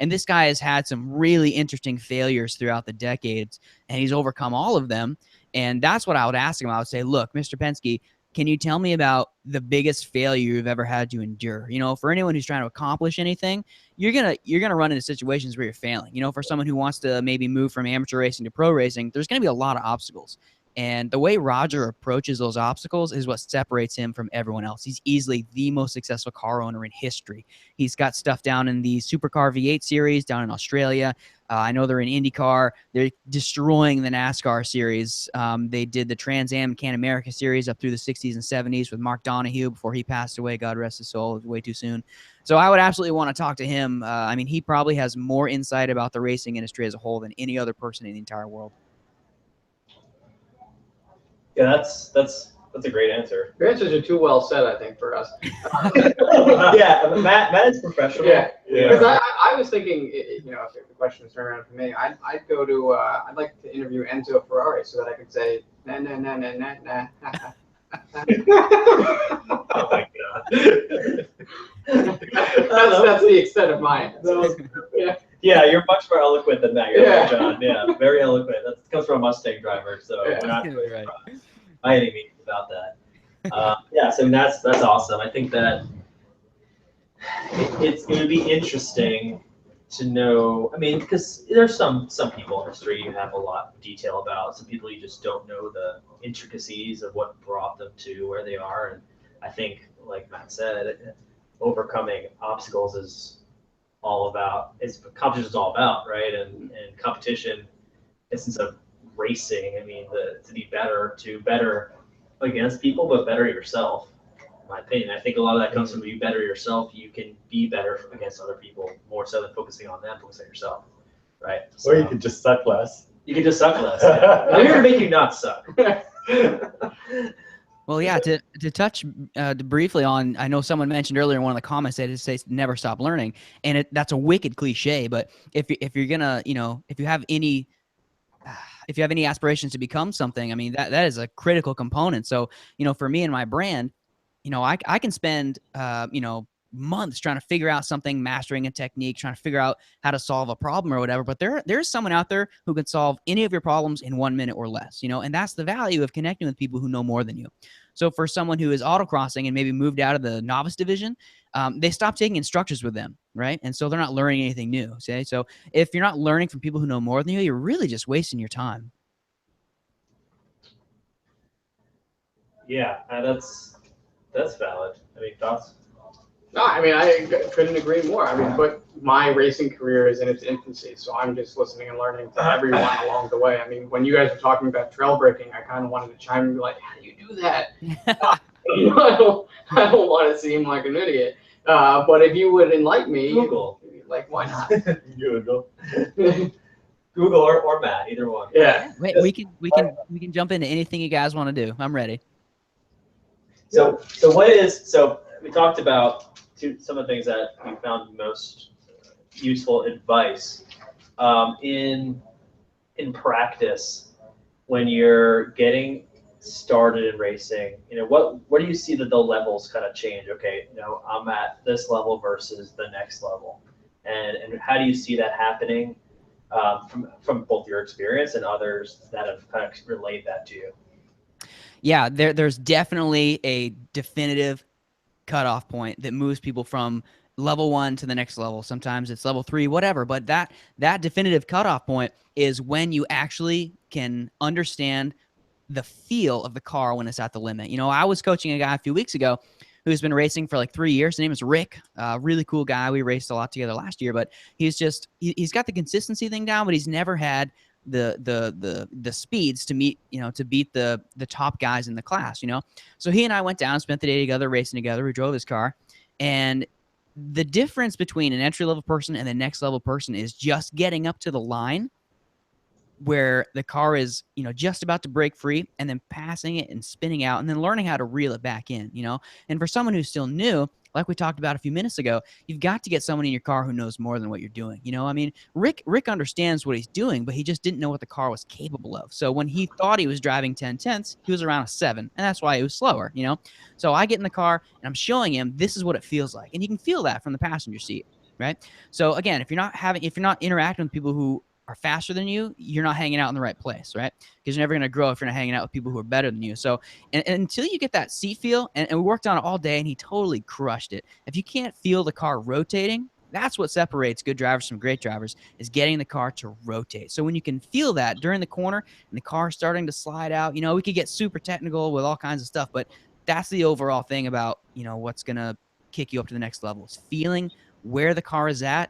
and this guy has had some really interesting failures throughout the decades, and he's overcome all of them. And that's what I would ask him. I would say, look, Mr. Penske, can you tell me about the biggest failure you've ever had to endure? For anyone who's trying to accomplish anything, you're gonna run into situations where you're failing. For someone who wants to maybe move from amateur racing to pro racing, there's gonna be a lot of obstacles. And the way Roger approaches those obstacles is what separates him from everyone else. He's easily the most successful car owner in history. He's got stuff down in the Supercar V8 series down in Australia. I know they're in IndyCar. They're destroying the NASCAR series. They did the Trans Am Can America series up through the 60s and 70s with Mark Donohue before he passed away. God rest his soul. It was way too soon. So I would absolutely want to talk to him. I mean, he probably has more insight about the racing industry as a whole than any other person in the entire world. Yeah, that's a great answer. Your answers are too well said, I think, for us. Yeah, Matt is professional. Yeah, because I was thinking, if the question was turned around for me, I'd go to, I'd like to interview Enzo Ferrari so that I could say, nah. Oh my god. That's the extent of my answer. Yeah, you're much more eloquent than that. You're right, John. Yeah, very eloquent. That comes from a Mustang driver, so we're not really right. by any means about that. Yeah, so that's awesome. I think that it would be interesting to know. I mean, because there's some people in history you have a lot of detail about. Some people you just don't know the intricacies of what brought them to where they are. And I think, like Matt said, overcoming obstacles is competition is all about, right? And competition, essence of racing. I mean, to be better against people, but better yourself. In my opinion, I think a lot of that comes from you better yourself. You can be better against other people more so than focusing on them. Focus on yourself, right? So, or you could just suck less. You can just suck less. Yeah. I'm here to make you not suck. Well, yeah, to touch briefly on, I know someone mentioned earlier in one of the comments that it says never stop learning, and that's a wicked cliche, but if you're gonna, if you have any if you have any aspirations to become something, I mean, that is a critical component. So, for me and my brand, I can spend, months trying to figure out something, mastering a technique, trying to figure out how to solve a problem or whatever. But there's someone out there who can solve any of your problems in 1 minute or less, and that's the value of connecting with people who know more than you. So for someone who is autocrossing and maybe moved out of the novice division, they stop taking instructors with them, right? And so they're not learning anything new. See? So if you're not learning from people who know more than you, you're really just wasting your time. Yeah, that's valid. I mean, thoughts? No, I mean, I couldn't agree more. I mean, but my racing career is in its infancy, so I'm just listening and learning to everyone along the way. I mean, when you guys were talking about trail breaking, I kind of wanted to chime in and be like, how do you do that? I don't want to seem like an idiot. But if you would enlighten me, Google. Like, why not? Google. Google or Matt, either one. Yeah. Wait, we can jump into anything you guys want to do. I'm ready. So we talked about some of the things that we found most useful advice in practice when you're getting started in racing. What do you see that the levels kind of change? Okay, I'm at this level versus the next level, and how do you see that happening from both your experience and others that have kind of relayed that to you? Yeah, there's definitely a definitive cutoff point that moves people from level 1 to the next level. Sometimes it's level 3, whatever. But that definitive cutoff point is when you actually can understand the feel of the car when it's at the limit. I was coaching a guy a few weeks ago who's been racing for like 3 years. His name is Rick. Really cool guy. We raced a lot together last year, but he's got the consistency thing down, but he's never had the speeds to beat the top guys in the class. So he and I went down and spent the day together, racing together. We drove his car, and the difference between an entry-level person and the next level person is just getting up to the line where the car is, just about to break free, and then passing it and spinning out, and then learning how to reel it back in. And for someone who's still new, like we talked about a few minutes ago, you've got to get someone in your car who knows more than what you're doing. I mean, Rick understands what he's doing, but he just didn't know what the car was capable of. So when he thought he was driving 10/10, he was around a 7, and that's why he was slower. So I get in the car and I'm showing him this is what it feels like, and you can feel that from the passenger seat, right? So again, if you're not interacting with people who are faster than you, you're not hanging out in the right place, right? Because you're never going to grow if you're not hanging out with people who are better than you. So and until you get that seat feel, and we worked on it all day, and he totally crushed it. If you can't feel the car rotating, that's what separates good drivers from great drivers, is getting the car to rotate. So when you can feel that during the corner and the car starting to slide out, we could get super technical with all kinds of stuff, but that's the overall thing about, what's going to kick you up to the next level, is feeling where the car is at,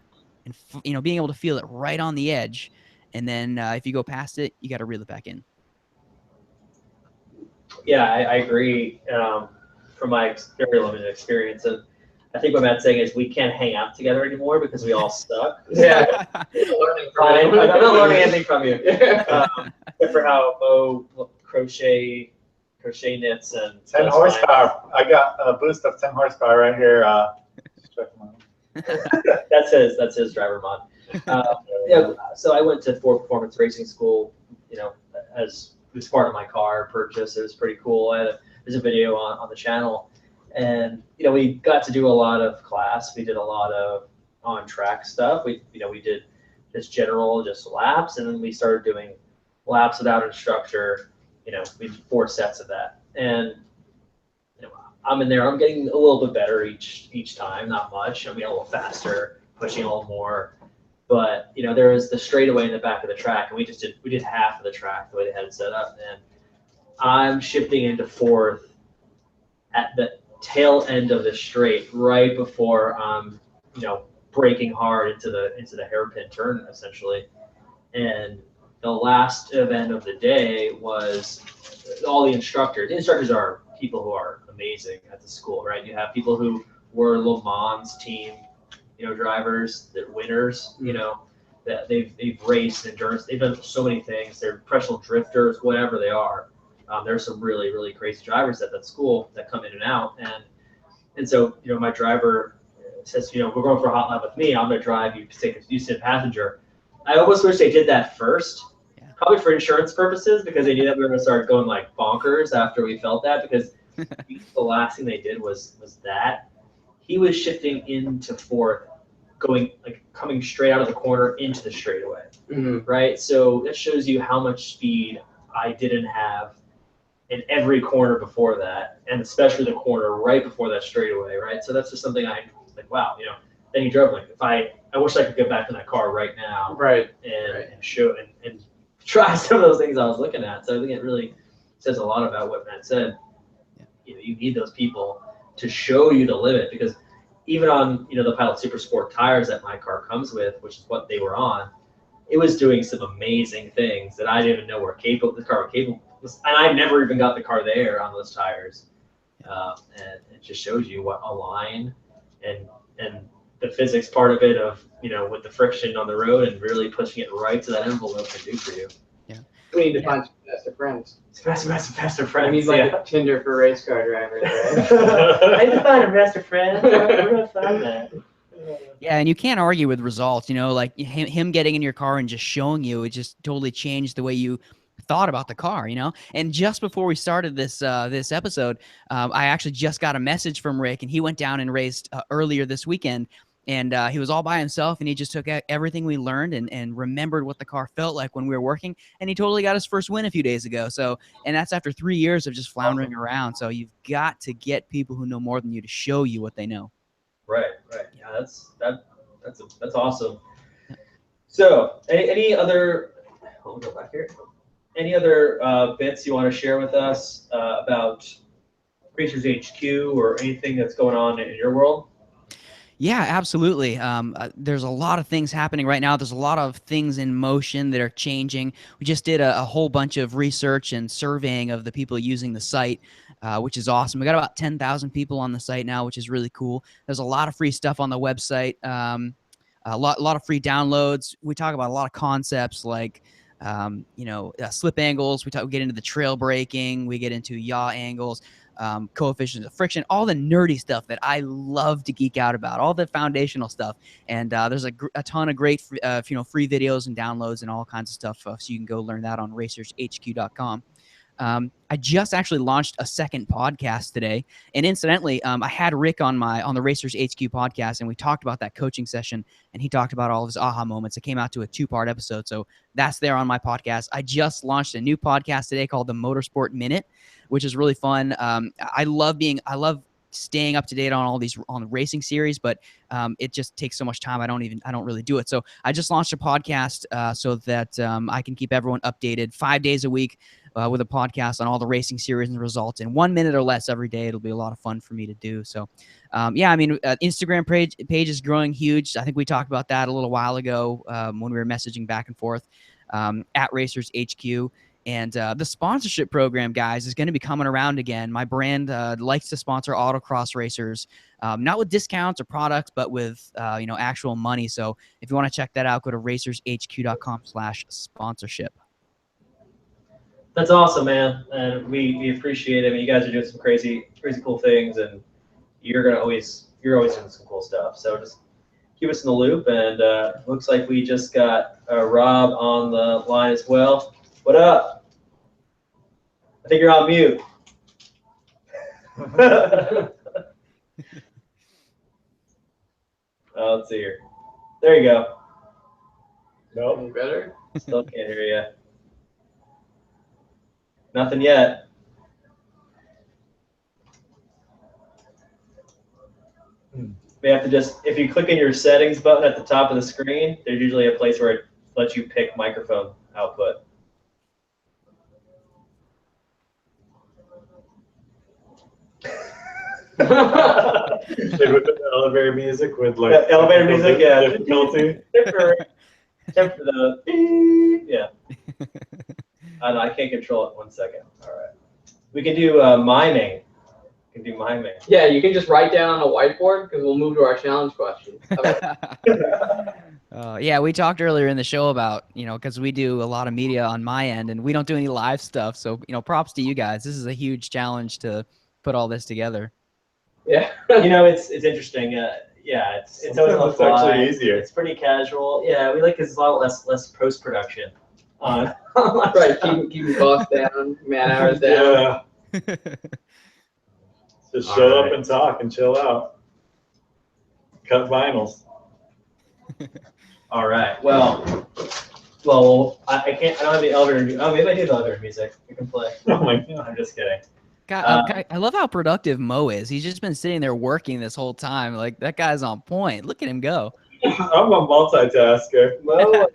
and being able to feel it right on the edge, and then if you go past it, you got to reel it back in. Yeah, I agree from my very limited experience, and I think what Matt's saying is we can't hang out together anymore because we all suck. Yeah. I'm not learning anything from you, except for how Mo crochet knits and 10 horsepower. I got a boost of 10 horsepower right here. That's his driver mod. So I went to Ford Performance Racing School, as it was part of my car purchase. It was pretty cool. There's a video on the channel, and we got to do a lot of class. We did a lot of on track stuff. We did just laps, and then we started doing laps without instructor. We did 4 sets of that, and I'm in there. I'm getting a little bit better each time, not much. I'm getting a little faster, pushing a little more. But there was the straightaway in the back of the track, and we did half of the track the way they had it set up. And I'm shifting into 4th at the tail end of the straight, right before I'm braking hard into the hairpin turn essentially. And the last event of the day was all the instructors. The instructors are people who are amazing at the school, right? You have people who were Le Mans team, drivers, that winners, that they've raced endurance. They've done so many things. They're professional drifters, whatever they are. There's some really, really crazy drivers at that school that come in and out. And so, my driver says, we're going for a hot lap with me. I'm going to drive you, you sit passenger. I almost wish they did that first. Yeah. probably for insurance purposes, because they knew that we were going to start going like bonkers after we felt that, because the last thing they did was that. He was shifting into fourth, coming straight out of the corner into the straightaway, right? So that shows you how much speed I didn't have in every corner before that, and especially the corner right before that straightaway, right? So that's just something I like. Wow, Then he drove like, I wish I could get back in that car right now, right, and show and try some of those things I was looking at. So I think it really says a lot about what Matt said. You need those people to show you the limit, because even on the Pilot Super Sport tires that my car comes with, which is what they were on, it was doing some amazing things that I didn't even know were capable. The car was capable, and I never even got the car there on those tires. And it just shows you what a line and the physics part of it of with the friction on the road and really pushing it right to that envelope can do for you. We need to find some faster friends. Faster friends. I need like a Tinder for race car drivers, right? I need to find a faster friend. We're gonna find that. Yeah, and you can't argue with results. Like him getting in your car and just showing you, it just totally changed the way you thought about the car. And just before we started this this episode, I actually just got a message from Rick, and he went down and raced earlier this weekend. And he was all by himself, and he just took everything we learned and remembered what the car felt like when we were working. And he totally got his first win a few days ago. So, and that's after 3 years of just floundering around. So you've got to get people who know more than you to show you what they know. Right. Yeah, that's awesome. So, any other? We'll go back here. Any other bits you want to share with us about Racers HQ or anything that's going on in your world? Yeah, absolutely. There's a lot of things happening right now. There's a lot of things in motion that are changing. We just did a whole bunch of research and surveying of the people using the site, which is awesome. We got about 10,000 people on the site now, which is really cool. There's a lot of free stuff on the website, a lot of free downloads. We talk about a lot of concepts like slip angles. We get into the trail braking. We get into yaw angles. Coefficients of friction, all the nerdy stuff that I love to geek out about, all the foundational stuff. And there's a ton of great free videos and downloads and all kinds of stuff, so you can go learn that on racershq.com. I just actually launched a second podcast today, and incidentally, I had Rick on the Racers HQ podcast, and we talked about that coaching session, and he talked about all of his aha moments. It came out to a 2-part episode, so that's there on my podcast. I just launched a new podcast today called the Motorsport Minute, which is really fun. I love staying up to date on the racing series, but it just takes so much time. I don't really do it. So I just launched a podcast so that I can keep everyone updated 5 days a week with a podcast on all the racing series and results in 1 minute or less every day. It'll be a lot of fun for me to do. So Instagram page is growing huge. I think we talked about that a little while ago when we were messaging back and forth at Racers HQ. And the sponsorship program, guys, is going to be coming around again. My brand likes to sponsor autocross racers, not with discounts or products, but with actual money. So if you want to check that out, go to racershq.com/sponsorship. That's awesome, man, and we appreciate it. I mean, you guys are doing some crazy cool things, and you're always doing some cool stuff. So just keep us in the loop. And looks like we just got Rob on the line as well. What up? I think you're on mute. Let's see here. There you go. Nope. Any better? Still can't hear you. Nothing yet. We have to if you click on your settings button at the top of the screen, there's usually a place where it lets you pick microphone output. They put the elevator music with like elevator music, yeah. difficulty. Temper the beep, yeah. I can't control it. 1 second. All right. We can do miming. We can do miming. Yeah, you can just write down on a whiteboard because we'll move to our challenge question. Yeah, we talked earlier in the show about, because we do a lot of media on my end and we don't do any live stuff. So, props to you guys. This is a huge challenge to put all this together. Yeah. It's interesting. Yeah, it's always on the fly. Actually easier. It's pretty casual. Yeah, we like because it's a lot less post production on Right, keeping costs down, man hours down. Yeah. Just show up and talk and chill out. Cut vinyls. All right. Well, I can't. I don't have the elevator. Oh, maybe I do have elevator music. We can play. Oh my God. I'm just kidding. God, I love how productive Mo is. He's just been sitting there working this whole time. Like, that guy's on point. Look at him go. I'm a multitasker. Mo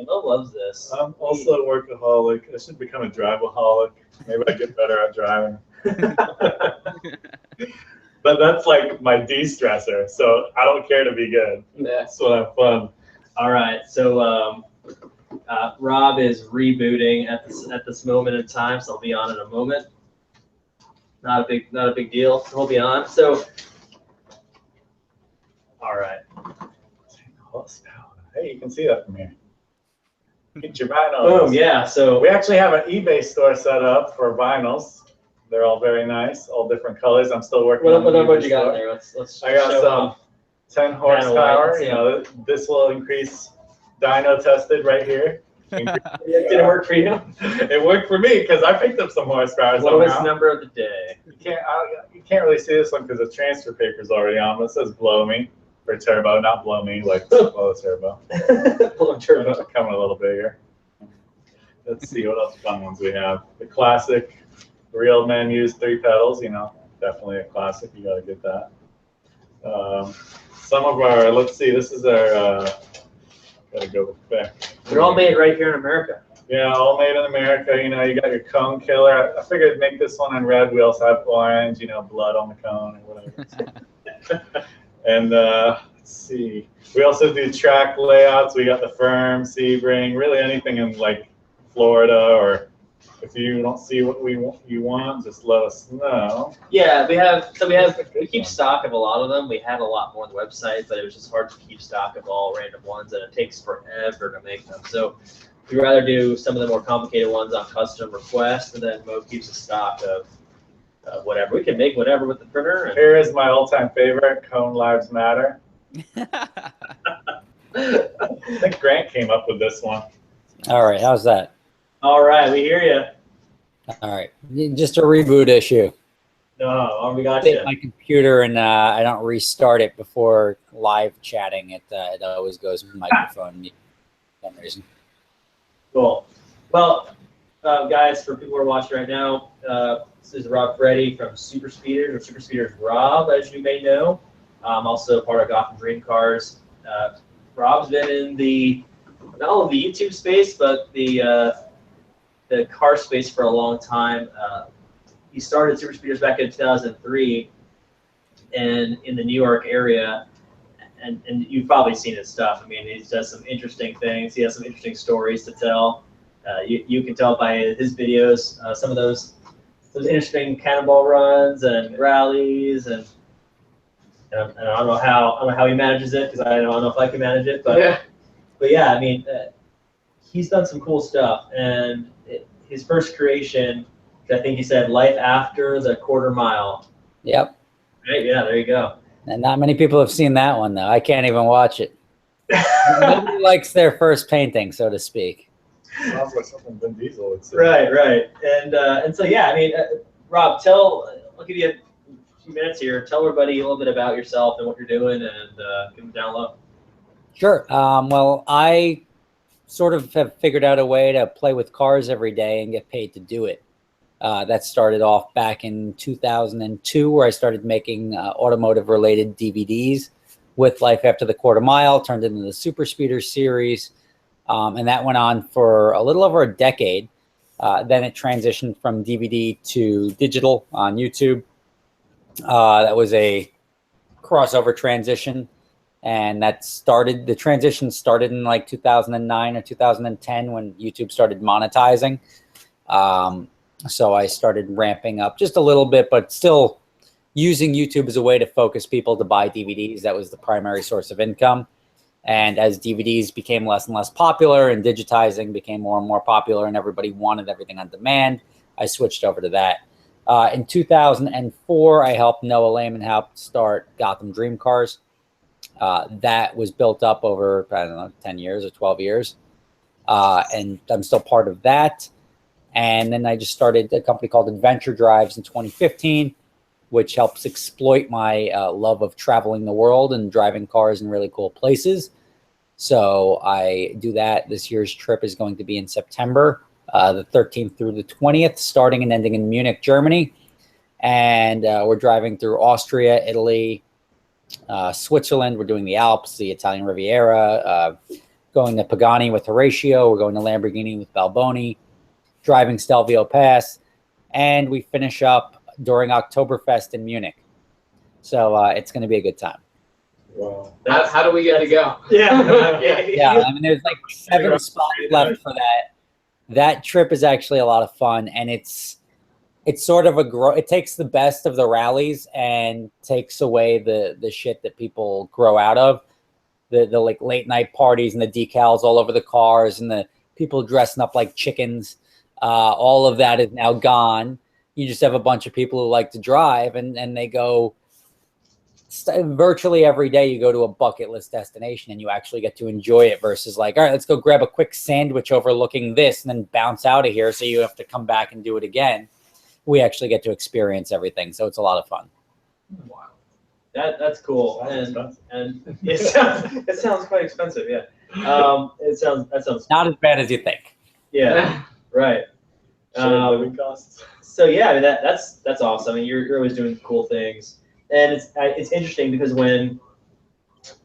loves this. I'm also a workaholic. I should become a drivaholic. Maybe I get better at driving. But that's like my de-stressor, so I don't care to be good. Yeah. That's when I'm fun. All right. So Rob is rebooting at this moment in time, so I'll be on in a moment. Not a big deal. He'll be on. So, all right. Hey, you can see that from here. Get your vinyls. Boom. Yeah. So We actually have an eBay store set up for vinyls. They're all very nice, all different colors. I'm still working on the what eBay you got store. there? Let's I got show some off. 10 horsepower. white, You know, this will increase dyno tested right here. Did it work for you? It worked for me because I picked up some horsepower Lowest somehow. number of the day. You can't really see this one because the transfer paper's already on, but it says blow me for turbo, not blow me like blow turbo. Blow turbo. Coming a little bigger. Let's see what else fun ones we have. The classic real men use 3 pedals, you know, definitely a classic. You got to get that. Some of our, let's see, this is our, gotta go back. They're all made right here in America. Yeah, all made in America. You know, you got your cone killer. I figured make this one in red. We also have orange, you know, blood on the cone or whatever. And let's see. We also do track layouts. We got the Firm, Sebring, really anything in like Florida, or if you don't see what you want, just let us know. Yeah, we keep stock of a lot of them. We had a lot more on the website, but it was just hard to keep stock of all random ones, and it takes forever to make them. So we'd rather do some of the more complicated ones on custom request, and then Mo keeps a stock of whatever. We can make whatever with the printer. And Here is my all-time favorite, Cone Lives Matter. I think Grant came up with this one. All right, how's that? all right, we hear you. All right, just a reboot issue. No, we got Take you. my computer and I don't restart it before live chatting. It always goes microphone mute for some reason. Cool. Well, guys, for people who are watching right now, this is Rob Ferretti from Super Speeders, or Super Speeders Rob, as you may know. I'm also part of Gotham Dream Cars. Rob's been in the, not only the YouTube space, but the car space for a long time. He started Super Speeders back in 2003, and in the New York area, and you've probably seen his stuff. I mean, he does some interesting things. He has some interesting stories to tell. You can tell by his videos some of those interesting cannonball runs and rallies, and I don't know how he manages it, because I don't know if I can manage it, but yeah, I mean, he's done some cool stuff, and his first creation, I think he said, life after the quarter mile. Yep. Right? Yeah, there you go. And not many people have seen that one, though. I can't even watch it. Nobody likes their first painting, so to speak. Sounds like something Vin Diesel would say. Right. And so, yeah, I mean, Rob, I'll give you a few minutes here. Tell everybody a little bit about yourself and what you're doing, and give them down low. Sure. Well, I sort of have figured out a way to play with cars every day and get paid to do it. That started off back in 2002, where I started making automotive-related DVDs with Life After the Quarter Mile, turned into the Super Speeders series, and that went on for a little over a decade. Then it transitioned from DVD to digital on YouTube. That was a crossover transition, and the transition started in like 2009 or 2010 when YouTube started monetizing. So I started ramping up just a little bit, but still using YouTube as a way to focus people to buy DVDs. That was the primary source of income. And as DVDs became less and less popular and digitizing became more and more popular and everybody wanted everything on demand, I switched over to that. In 2004, I helped Noah Lehman start Gotham Dream Cars. That was built up over, I don't know, 10 years or 12 years. and I'm still part of that. And then I just started a company called Adventure Drives in 2015, which helps exploit my love of traveling the world and driving cars in really cool places. So I do that. This year's trip is going to be in September, the 13th through the 20th, starting and ending in Munich, Germany. And we're driving through Austria, Italy, Switzerland. We're doing the Alps, the Italian Riviera, going to Pagani with Horatio. We're going to Lamborghini with Balboni, driving Stelvio Pass, and we finish up during Oktoberfest in Munich. So it's going to be a good time. Wow. How do we get to go? Yeah. I mean, there's like 7 spots left for that. That trip is actually a lot of fun, and it's sort of it takes the best of the rallies and takes away the shit that people grow out of. The like late night parties and the decals all over the cars and the people dressing up like chickens. All of that is now gone. You just have a bunch of people who like to drive, and they go virtually every day. You go to a bucket list destination and you actually get to enjoy it versus like, all right, let's go grab a quick sandwich overlooking this and then bounce out of here. So you have to come back and do it again. We actually get to experience everything. So it's a lot of fun. Wow. That's cool. And it sounds quite expensive. Yeah. That sounds not as bad as you think. Yeah. Right. Living costs. So yeah, I mean that's awesome. I mean you're always doing cool things, and it's interesting because and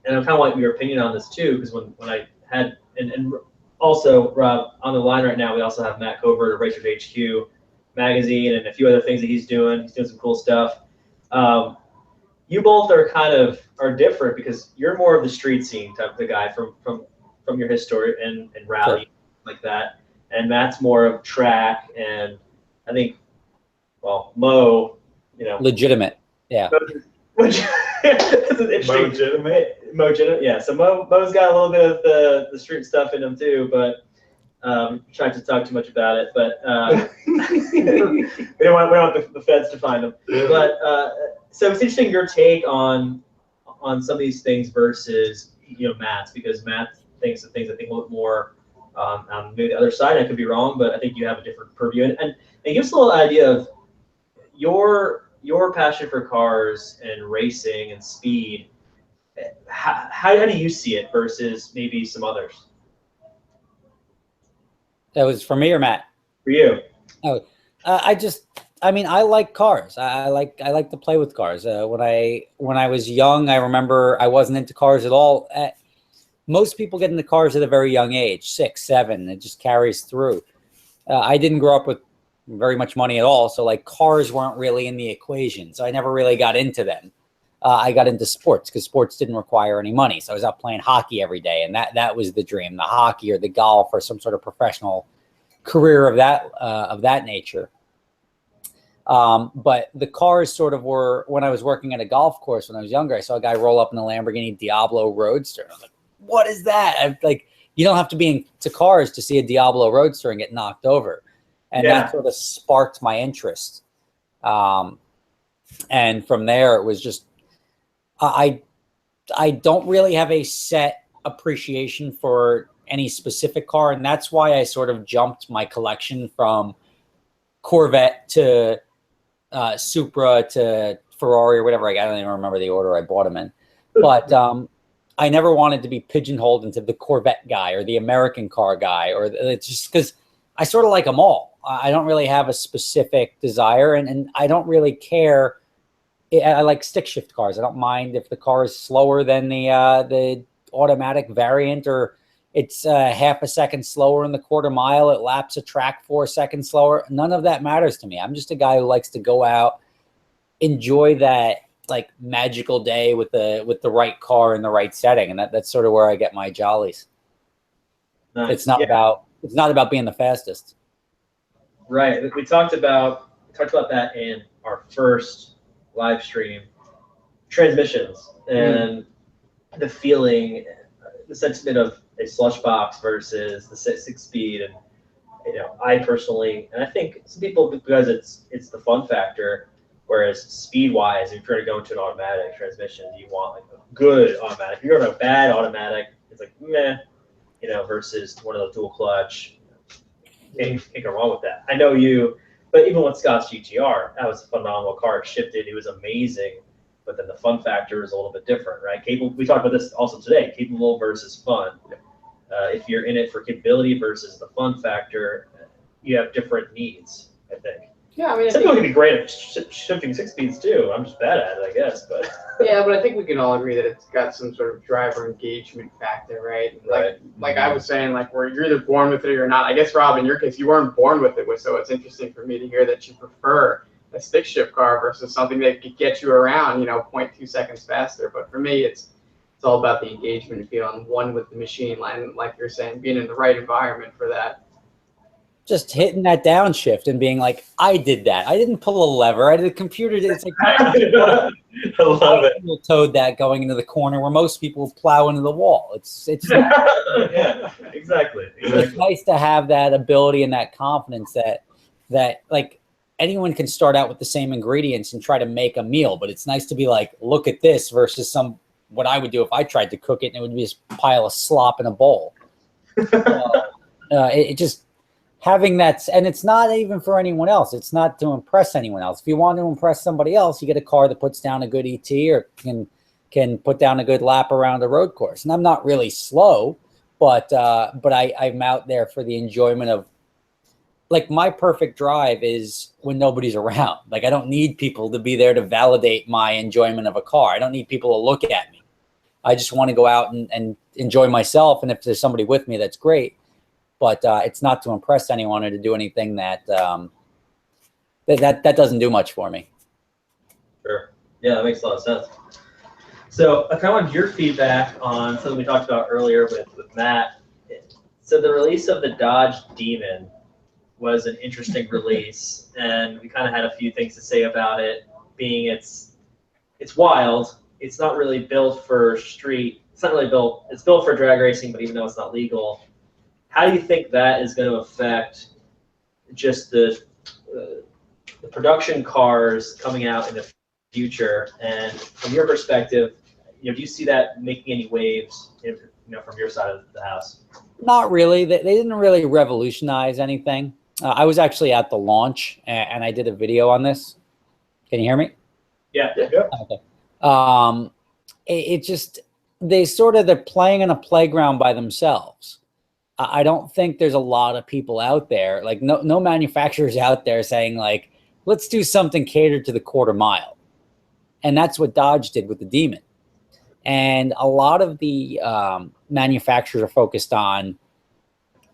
I kind of want your opinion on this too, because when I had and also Rob on the line right now, we also have Matt Covert of Racers HQ magazine and a few other things that he's doing. He's doing some cool stuff. You both are different because you're more of the street scene type of the guy from your history and rally Sure. like that. And Matt's more of track, and I think, well, Mo, Legitimate. Yeah. Which is an interesting. Legitimate. Yeah. So Mo's got a little bit of the street stuff in him too, but trying to talk too much about it. But we don't want the feds to find him. But so it's interesting your take on some of these things versus Matt's, because Matt thinks of things I think a little more. Maybe the other side, I could be wrong, but I think you have a different purview. And give us a little idea of your passion for cars and racing and speed. How do you see it versus maybe some others? That was for me or Matt? For you. Oh, I like cars. I like to play with cars. When I was young, I remember I wasn't into cars at all. Most people get into cars at a very young age, 6, 7. It just carries through. I didn't grow up with very much money at all, so like cars weren't really in the equation. So I never really got into them. I got into sports because sports didn't require any money. So I was out playing hockey every day, and that was the dream: the hockey or the golf or some sort of professional career of that nature. But the cars sort of were when I was working at a golf course when I was younger. I saw a guy roll up in a Lamborghini Diablo Roadster. And I was like, what is that? You don't have to be into cars to see a Diablo Roadster and get knocked over. And that sort of sparked my interest. And from there, it was just, I don't really have a set appreciation for any specific car. And that's why I sort of jumped my collection from Corvette to Supra to Ferrari or whatever. I don't even remember the order I bought them in. But I never wanted to be pigeonholed into the Corvette guy or the American car guy, or it's just because I sort of like them all. I don't really have a specific desire, and I don't really care. I like stick shift cars. I don't mind if the car is slower than the automatic variant, or it's half a second slower in the quarter mile. It laps a track 4 seconds slower. None of that matters to me. I'm just a guy who likes to go out, enjoy that like magical day with the right car in the right setting, and that's sort of where I get my jollies. Nice. It's not about being the fastest. Right. We talked about that in our first live stream. Transmissions and the feeling, the sentiment of a slush box versus the 6-speed, and I personally, and I think some people, because it's the fun factor. Whereas speed-wise, if you're going to go into an automatic transmission, you want like a good automatic. If you're going to a bad automatic, it's like meh. versus one of those dual clutch. Can't go wrong with that. I know you, but even with Scott's GTR, that was a phenomenal car. It shifted. It was amazing. But then the fun factor is a little bit different, right? We talked about this also today, capable versus fun. If you're in it for capability versus the fun factor, you have different needs, I think. Yeah, I mean, some people can be great at shifting 6-speeds too. I'm just bad at it, I guess. But yeah, but I think we can all agree that it's got some sort of driver engagement factor, right? Like I was saying, like you're either born with it or you're not. I guess, Rob, in your case, you weren't born with it, so it's interesting for me to hear that you prefer a stick shift car versus something that could get you around, 0.2 seconds faster. But for me, it's all about the engagement and feeling one with the machine, and like you're saying, being in the right environment for that. Just hitting that downshift and being like, I did that. I didn't pull a lever. I did a computer. It's like, I love it. People towed that going into the corner where most people plow into the wall. It's yeah, exactly. It's nice to have that ability and that confidence that like anyone can start out with the same ingredients and try to make a meal, but it's nice to be like, look at this versus what I would do if I tried to cook it and it would be this pile of slop in a bowl. It just having that, and it's not even for anyone else. It's not to impress anyone else. If you want to impress somebody else, you get a car that puts down a good ET or can put down a good lap around a road course. And I'm not really slow, but I'm out there for the enjoyment of, like, my perfect drive is when nobody's around. Like, I don't need people to be there to validate my enjoyment of a car. I don't need people to look at me. I just want to go out and enjoy myself. And if there's somebody with me, that's great. But it's not to impress anyone or to do anything that doesn't do much for me. Sure. Yeah, that makes a lot of sense. So I kind of wanted your feedback on something we talked about earlier with Matt. So the release of the Dodge Demon was an interesting release, and we kind of had a few things to say about it, being it's wild. It's not really built for street. It's not really built. It's built for drag racing, but even though it's not legal. How do you think that is going to affect just the production cars coming out in the future? And from your perspective, do you see that making any waves, from your side of the house? Not really. They didn't really revolutionize anything. I was actually at the launch, and I did a video on this. Can you hear me? Yeah. Okay. It just, they're playing in a playground by themselves. I don't think there's a lot of people out there, like no manufacturers out there saying, like, let's do something catered to the quarter mile. And that's what Dodge did with the Demon. And a lot of the manufacturers are focused on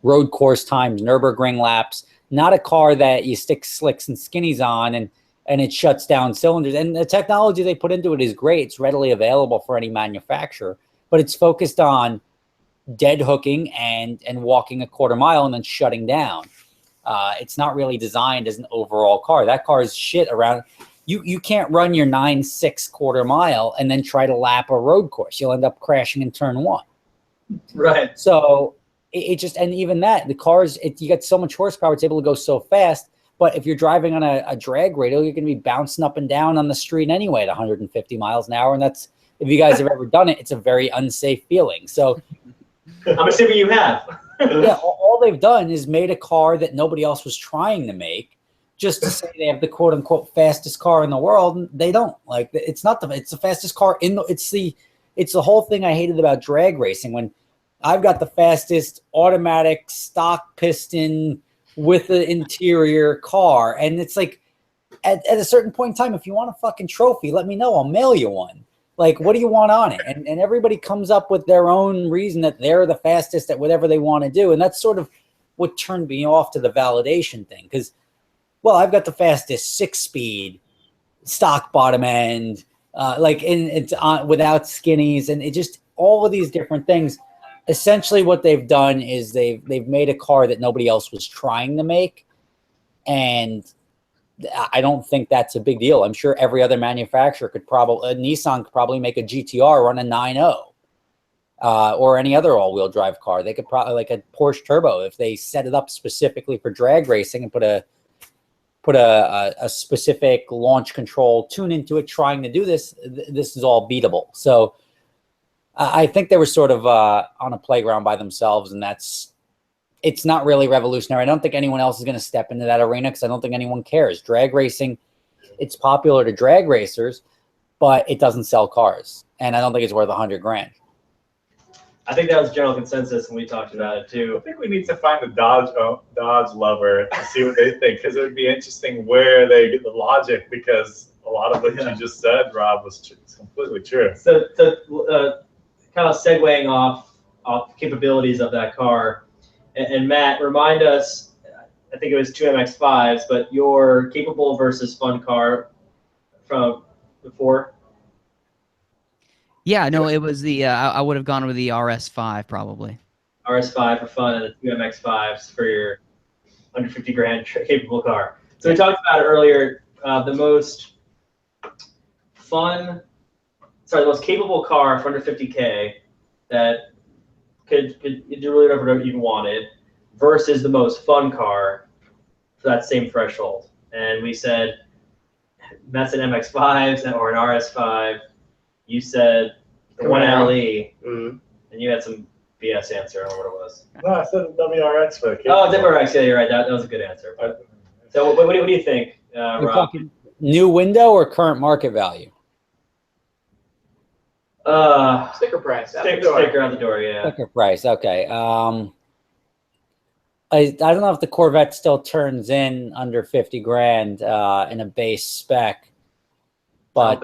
road course times, Nürburgring laps, not a car that you stick slicks and skinnies on and it shuts down cylinders. And the technology they put into it is great. It's readily available for any manufacturer, but it's focused on dead hooking and walking a quarter mile and then shutting down. It's not really designed as an overall car. That car is shit around. You can't run your 9.6 quarter mile and then try to lap a road course. You'll end up crashing in turn 1. Right. So it just, and even that, the cars, you get so much horsepower, it's able to go so fast. But if you're driving on a drag radial, you're going to be bouncing up and down on the street anyway at 150 miles an hour. And that's, if you guys have ever done it, it's a very unsafe feeling. So I'm assuming you have. Yeah, all they've done is made a car that nobody else was trying to make, just to say they have the quote unquote fastest car in the world. And they don't. Like, it's the fastest car it's the whole thing I hated about drag racing, when I've got the fastest automatic stock piston with the interior car. And it's like, at a certain point in time, if you want a fucking trophy, let me know. I'll mail you one. Like, what do you want on it? And everybody comes up with their own reason that they're the fastest at whatever they want to do. And that's sort of what turned me off to the validation thing. Because, well, I've got the fastest 6-speed, stock bottom end, it's on without skinnies, and it just, all of these different things. Essentially what they've done is they've made a car that nobody else was trying to make. And I don't think that's a big deal. I'm sure every other manufacturer Nissan could probably make a GTR run a 9.0, or any other all-wheel drive car. They could probably, like a Porsche Turbo, if they set it up specifically for drag racing and put a specific launch control tune into it, trying to do this is all beatable. So I think they were sort of on a playground by themselves, and it's not really revolutionary. I don't think anyone else is going to step into that arena because I don't think anyone cares. Drag racing, it's popular to drag racers, but it doesn't sell cars, and I don't think it's worth $100,000. I think that was general consensus when we talked about it I too. think we need to find the Dodge lover to see what they think, because it would be interesting where they get the logic, because a lot of what you just said, Rob, was completely true. So kind of segueing off capabilities of that car, and Matt, remind us, I think it was 2 MX-5s, but your capable versus fun car from before? Yeah, no, it was the I would have gone with the RS5 probably. RS5 for fun and the 2 MX-5s for your under $50,000 capable car. So we talked about it earlier. The most capable car for under $50K that could do really whatever you even wanted, versus the most fun car for that same threshold. And we said that's an MX-5 or an RS5. You said the 1LE, and you had some BS answer. I don't know what it was. No, I said WRX for the capable. Oh, WRX. Yeah, you're right. That was a good answer. So what do you think, You're Rob? talking new window or current market value? Sticker price. Sticker out the door, yeah. Sticker price, okay. I don't know if the Corvette still turns in under $50,000 in a base spec, but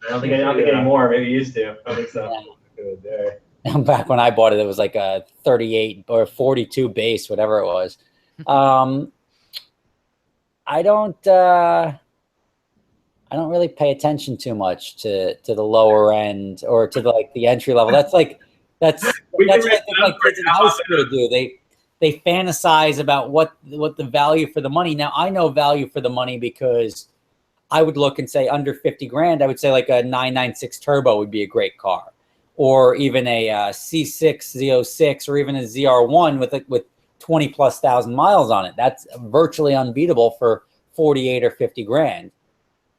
I don't think anymore. Maybe it used to. I think so. Good day. back when I bought it, it was like a 38 or 42 base, whatever it was. I don't really pay attention too much to the lower end or to the entry level. That's what I think like kids in high school do. They fantasize about what the value for the money. Now I know value for the money because I would look and say under $50,000, I would say like a 996 turbo would be a great car, or even a C6 Z06, or even a ZR1 with 20,000+ miles on it. That's virtually unbeatable for 48 or 50 grand.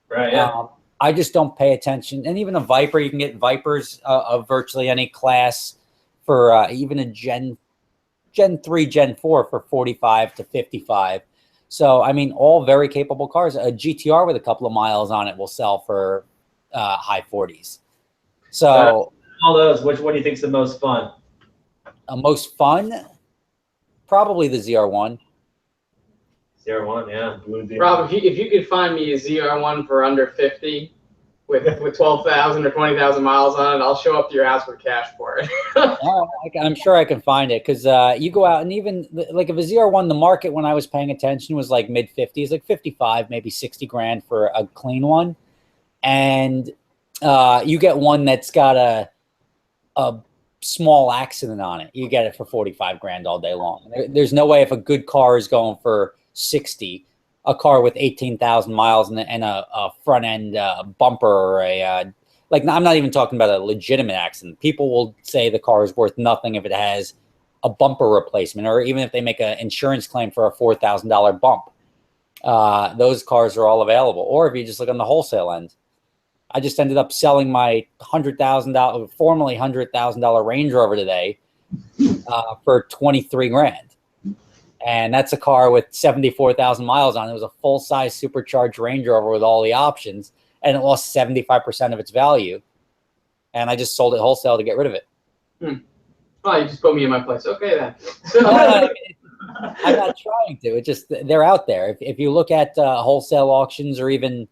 Right. Yeah. I just don't pay attention. And even a Viper, you can get Vipers of virtually any class for even a Gen 3, Gen 4 for 45 to 55. So, I mean, all very capable cars. A GTR with a couple of miles on it will sell for high 40s. So, all those, which one do you think is the most fun? Most fun? Probably the ZR1. ZR1, yeah. Blue Demon. Rob, if you could find me a ZR1 for under 50 with 12,000 or 20,000 miles on it, I'll show up to your house with cash for it. I'm sure I can find it, because you go out and even like if a ZR1, the market when I was paying attention was like mid 50s, like 55, maybe 60 grand for a clean one. And you get one that's got a small accident on it, you get it for 45 grand all day long. There's no way if a good car is going for 60, a car with 18,000 miles and a front end bumper or like, I'm not even talking about a legitimate accident. People will say the car is worth nothing if it has a bumper replacement, or even if they make an insurance claim for a $4,000 bump. Those cars are all available. Or if you just look on the wholesale end. I just ended up selling my formerly $100,000 Range Rover today for 23 grand. And that's a car with 74,000 miles on it. It was a full-size supercharged Range Rover with all the options, and it lost 75% of its value. And I just sold it wholesale to get rid of it. Oh, you just put me in my place. Okay, then. So, I'm not trying to. It's just they're out there. If you look at wholesale auctions, or even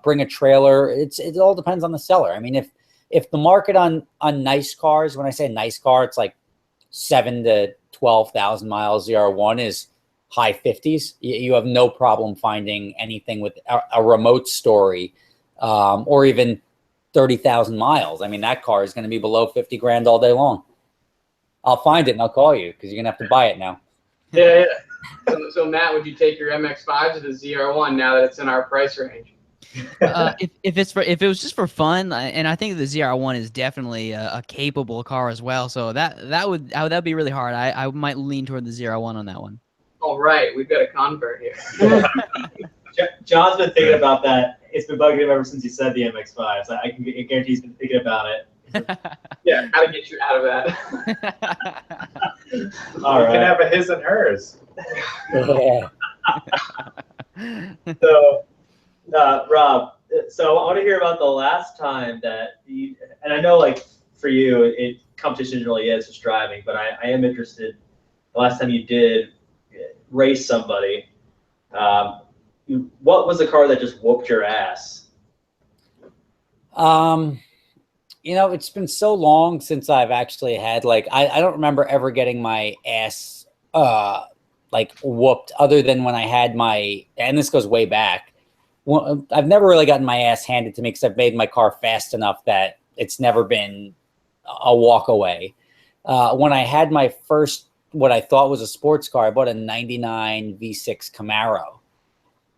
bring a trailer, it all depends on the seller. I mean, if the market on nice cars, when I say nice car, it's like 7 to 12,000 miles ZR1 is high 50s. You have no problem finding anything with a remote story, or even 30,000 miles. I mean, that car is going to be below 50 grand all day long. I'll find it and I'll call you, because you're going to have to buy it now. yeah. So Matt, would you take your MX-5 to the ZR1 now that it's in our price range? If it was just for fun, and I think the ZR1 is definitely a capable car as well, so that'd be really hard. I might lean toward the ZR1 on that one. All right, we've got a convert here. John's been thinking about that. It's been bugging him ever since he said the MX-5. So I can guarantee he's been thinking about it. Yeah, gotta get you out of that. All You can right. have a his and hers. Yeah. So, Rob, so I want to hear about the last time that you, and I know like for you, competition really is just driving, but I am interested. The last time you did race somebody, what was the car that just whooped your ass? You know, it's been so long since I've actually had like I don't remember ever getting my ass like whooped other than when I had my, and this goes way back. Well, I've never really gotten my ass handed to me because I've made my car fast enough that it's never been a walk away. When I had my first, what I thought was a sports car, I bought a 99 V6 Camaro.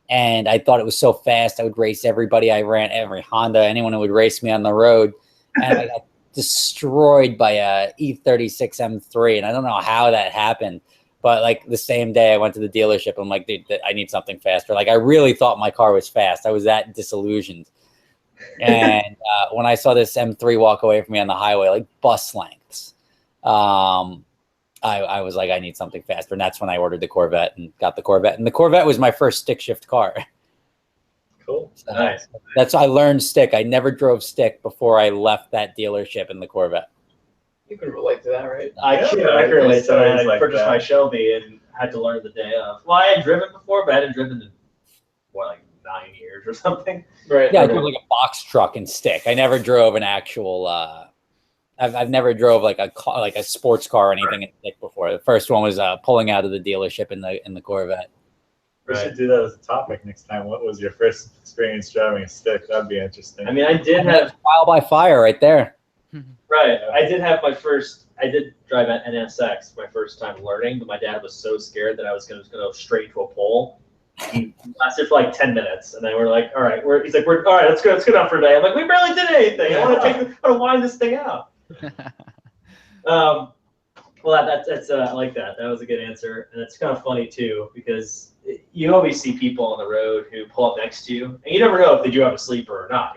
And I thought it was so fast, I would race everybody. I ran every Honda, anyone who would race me on the road. And I got destroyed by a E36 M3. And I don't know how that happened. But like the same day I went to the dealership, I'm like, dude, I need something faster. Like I really thought my car was fast. I was that disillusioned. And when I saw this M3 walk away from me on the highway, like bus lengths, I was like, I need something faster. And that's when I ordered the Corvette and got the Corvette. And the Corvette was my first stick shift car. Cool. Nice. That's I learned stick. I never drove stick before I left that dealership in the Corvette. You can relate to that, right? I Yeah, can there's relate to that. stories I like purchased that. my Shelby and had to learn the day of. Well, I had driven before, but I hadn't driven in what, like 9 years or something. Right. Yeah, I drove like a box truck and stick. I never drove an actual. I've never drove like a car, like a sports car or anything in stick before. The first one was pulling out of the dealership in the Corvette. We Right. should do that as a topic next time. What was your first experience driving a stick? That'd be interesting. I mean, I did have Trial by fire right there. right. I did have my first. I did drive an NSX my first time learning, but my dad was so scared that I was going to go straight to a pole. He lasted for like 10 minutes, and then we're like, all right, he's like, we're all right. Let's go down for a day. I'm like, we barely did anything. I want to wind this thing out. Well, that's I like that. That was a good answer, and it's kind of funny too because you always see people on the road who pull up next to you, and you never know if they do have a sleeper or not.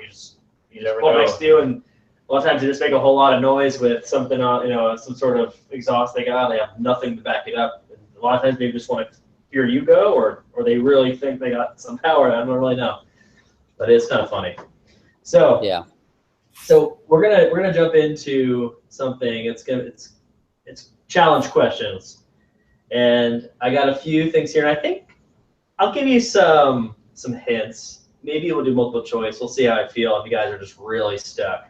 You never pull up know. next to you, and a lot of times they just make a whole lot of noise with something on, some sort of exhaust they got. They have nothing to back it up. And a lot of times they just want to hear you go, or they really think they got some power. I don't really know, but it's kind of funny. So Yeah. So we're gonna jump into something. It's challenge questions, and I got a few things here, and I think I'll give you some hints. Maybe we'll do multiple choice. We'll see how I feel if you guys are just really stuck.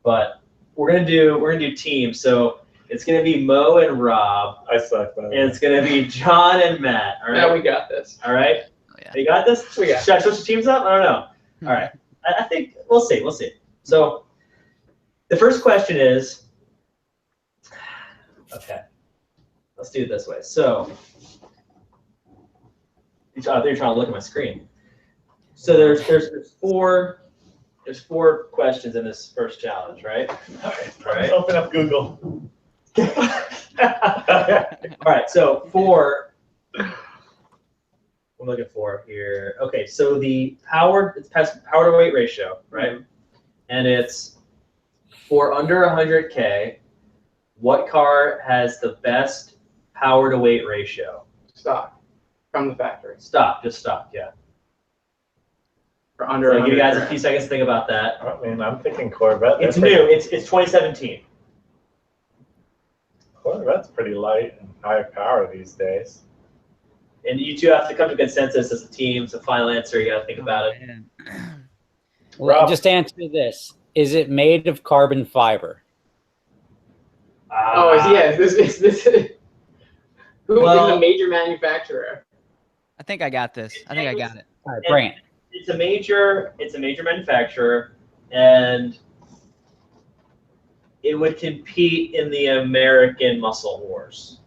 But we're gonna do teams. So it's gonna be Mo and Rob, I suck. By the and way. it's gonna be John and Matt. All right. Yeah, we got this. All right. Oh, yeah. You got this? We got Should I switch the teams up? I don't know. All right. I think we'll see. We'll see. So the first question is, okay, let's do it this way. So you're trying to look at my screen. So there's four questions in this first challenge, right? All right. All right. Open up Google. All right. So I'm looking for here. Okay, so the power to weight ratio, right? And it's for under 100K, what car has the best power to weight ratio? Stock from the factory. Just stop, yeah. For under So I'll give you guys a 100 few seconds to think about that. I mean, I'm thinking Corvette. It's They're new, pretty- it's 2017. Corvette's pretty light and high power these days. And you two have to come to consensus as a team. It's a final answer, you gotta think about it. Man. Well, Rob. just answer this. Is it made of carbon fiber? Is this who is the major manufacturer? I think I got this. I think I got it. All right, bring it. It's a major manufacturer, and it would compete in the American muscle wars,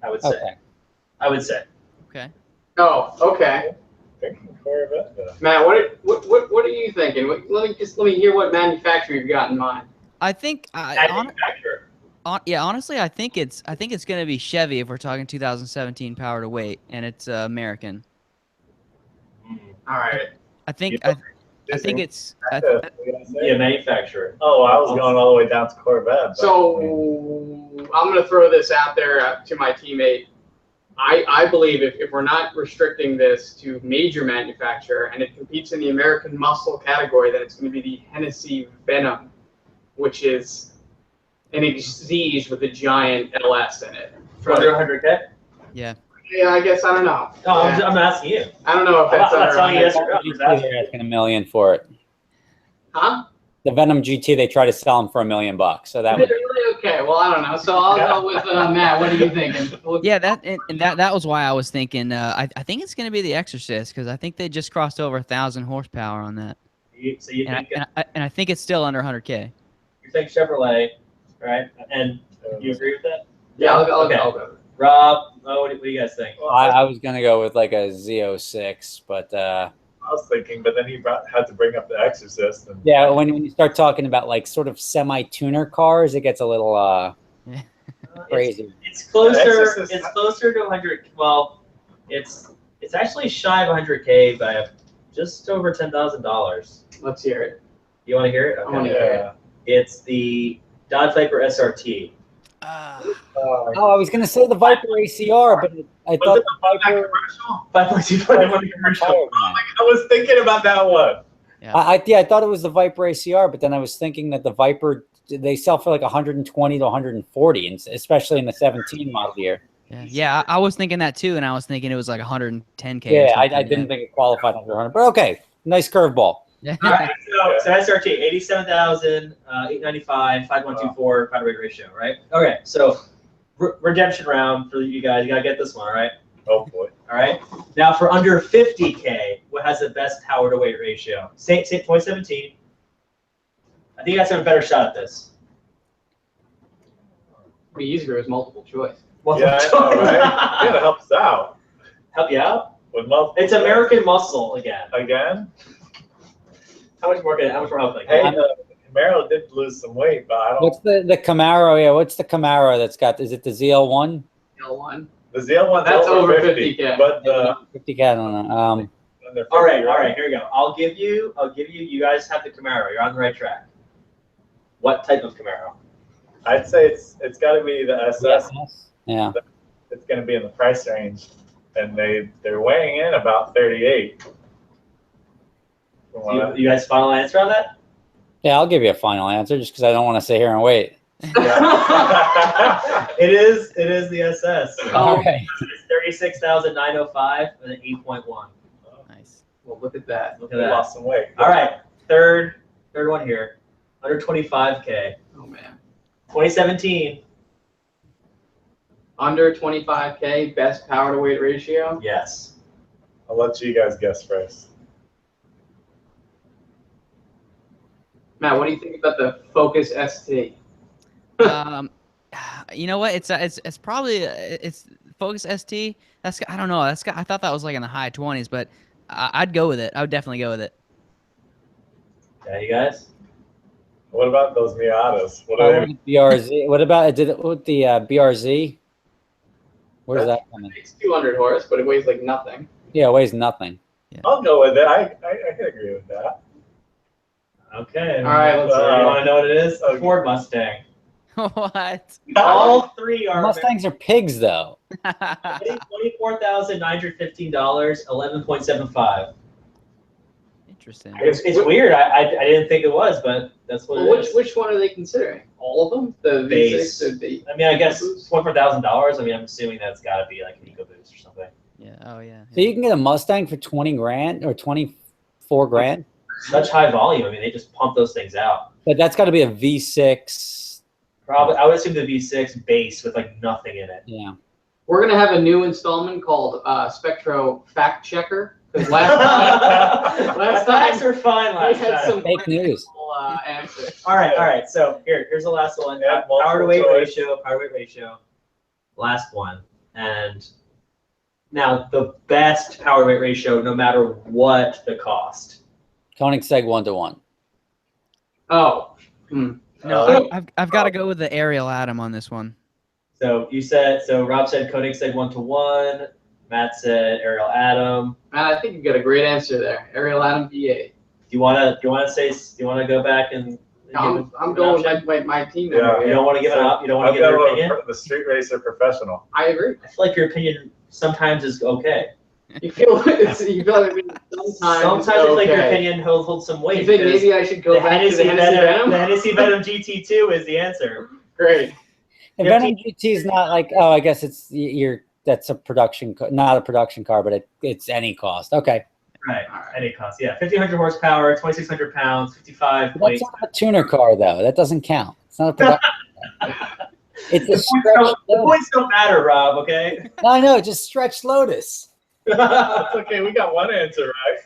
I would say. Okay. I would say. Okay. Oh, okay. Thinking Corvette. Though. Matt, what are you thinking? Let me hear what manufacturer you've got in mind. I think Manufacturer. honestly, I think it's going to be Chevy if we're talking 2017 power to weight, and it's American. All right. I think I think it's. What did I say? Yeah, manufacturer. Oh, I was going all the way down to Corvette. but- So I'm going to throw this out there to my teammate. I believe if we're not restricting this to major manufacturer and it competes in the American muscle category, then it's going to be the Hennessy Venom, which is an Exige with a giant LS in it. For under 100K? Yeah. Yeah, I guess I don't know. No, Yeah. I'm asking you. I don't know if that's I'm not under telling you 100. yes or no. I'm just asking. They're asking $1 million for it. Huh? The Venom GT, they try to sell them for $1 million. So that would. Really? Okay, well, I don't know. So I'll go with Matt. What are you thinking? Yeah, that was why I was thinking. I think it's going to be the Exorcist because I think they just crossed over 1,000 horsepower on that, So you think and I think it's still under 100K. you think Chevrolet, right? And you agree with that? Yeah, I'll Okay. go. Rob, what do you guys think? Well, I was gonna go with like a Z06, but I was thinking, but then he had to bring up the Exorcist. And yeah, when you start talking about like sort of semi-tuner cars, it gets a little crazy. It's closer. Exorcist- It's closer to 100. Well, it's actually shy of 100K by just over $10,000. Let's hear it. You want to hear it? I wanna Okay. hear yeah. It's the Dodge Viper SRT. Oh, I was gonna say the Viper ACR, but I thought the Viper. 5.25 commercial. I was thinking about that one. I thought it was the Viper ACR, but then I was thinking that the Viper they sell for like 120 to 140, and especially in the 17 model year. Yeah, I was thinking that too, and I was thinking it was like 110K. or Yeah, I something, didn't think it qualified under 100, but okay, nice curveball. Yeah. All right, so SRT, 87,895, 5124 power weight ratio, right? Okay, so redemption round for you guys. You gotta get this one, all right? Oh boy. All right. Now for under 50K, what has the best power to weight ratio? Say 2017. I think you guys have a better shot at this. It'd be easier as multiple choice. Well, Yeah, I know, right? You gotta help us out help you out. with multiple. It's American Muscle again. again. How much more help? Hey, Camaro did lose some weight, but I don't. What's the Camaro? Yeah, what's the Camaro that's got? Is it the ZL1? L1. The ZL one's That's over over 50, 50K. but the 50K, I don't know. when they're 50, All right. Here we go. I'll give you. You guys have the Camaro. You're on the right track. What type of Camaro? I'd say it's got to be the SS. Yeah. It's going to be in the price range, and they're weighing in about 38. From what I- You guys final answer on that? Yeah, I'll give you a final answer just because I don't want to sit here and wait. It is the SS. Oh. Okay. It's 36,905 with an 8.1. Nice. Well, look at that. Look at They that. lost some weight. All right, third one here. Under 25K. Oh, man. 2017. Under 25K, best power to weight ratio. Yes. I'll let you guys guess first. Matt, what do you think about the Focus ST? You know what? It's probably it's Focus ST. I don't know. I thought that was like in the high 20s, but I'd go with it. I would definitely go with it. Yeah, you guys. What about those Miatas? What are they? BRZ. What about did it with the BRZ? Where's that coming? It's 200 horse, but it weighs like nothing. Yeah, it weighs nothing. I'll go with it. I can agree with that. Okay. All right, let's You want to know what it is? A Okay. Ford Mustang. What? All three are Mustangs are pigs, though. $24,915, 11.75. Interesting. It's weird. I didn't think it was, but that's what Well, it is. which one are they considering? All of them? The Base. V6 or the? I mean, I guess $24,000. I mean, I'm assuming that's got to be like an EcoBoost or something. Yeah. Oh yeah. So you can get a Mustang for 20 grand or 24 grand, Such high volume. I mean, they just pump those things out. but that's got to be a V6. Probably, I would assume the V6 base with like nothing in it. Yeah. We're gonna have a new installment called Spectro Fact Checker because last Last facts were fine we last had time. some Fake news. critical, answers. All right. So here's the last one. Yeah, Power to weight multiple ratio. Last one. And now the best power to weight ratio, no matter what the cost. Koenigsegg 1-to-1. Oh. No, I've got to go with the Ariel Atom on this one. So Rob said Koenigsegg 1-to-1. Matt said Ariel Atom. Matt, I think you got a great answer there. Ariel Atom V8. Do you want to go back and? I'm going with my team. Yeah. You don't want to give it up. You don't want to give your opinion. The street racer professional. I agree. I feel like your opinion sometimes is okay. You feel sometimes Sometimes I feel like your opinion holds some weight. You think maybe I should go back to the Hennessy Venom? The Hennessy Venom GT2 is the answer. Great. And Venom GT is not like, oh, I guess it's that's a production, not a production car, but it's any cost. Okay. Right. Any cost. Yeah. 1,500 horsepower, 2,600 pounds, 55 plates. That's not a tuner car though. That doesn't count. It's not a production car. It's a stretch. The points don't matter, Rob. Okay. No, I know. Just stretch Lotus. That's okay. We got one answer right.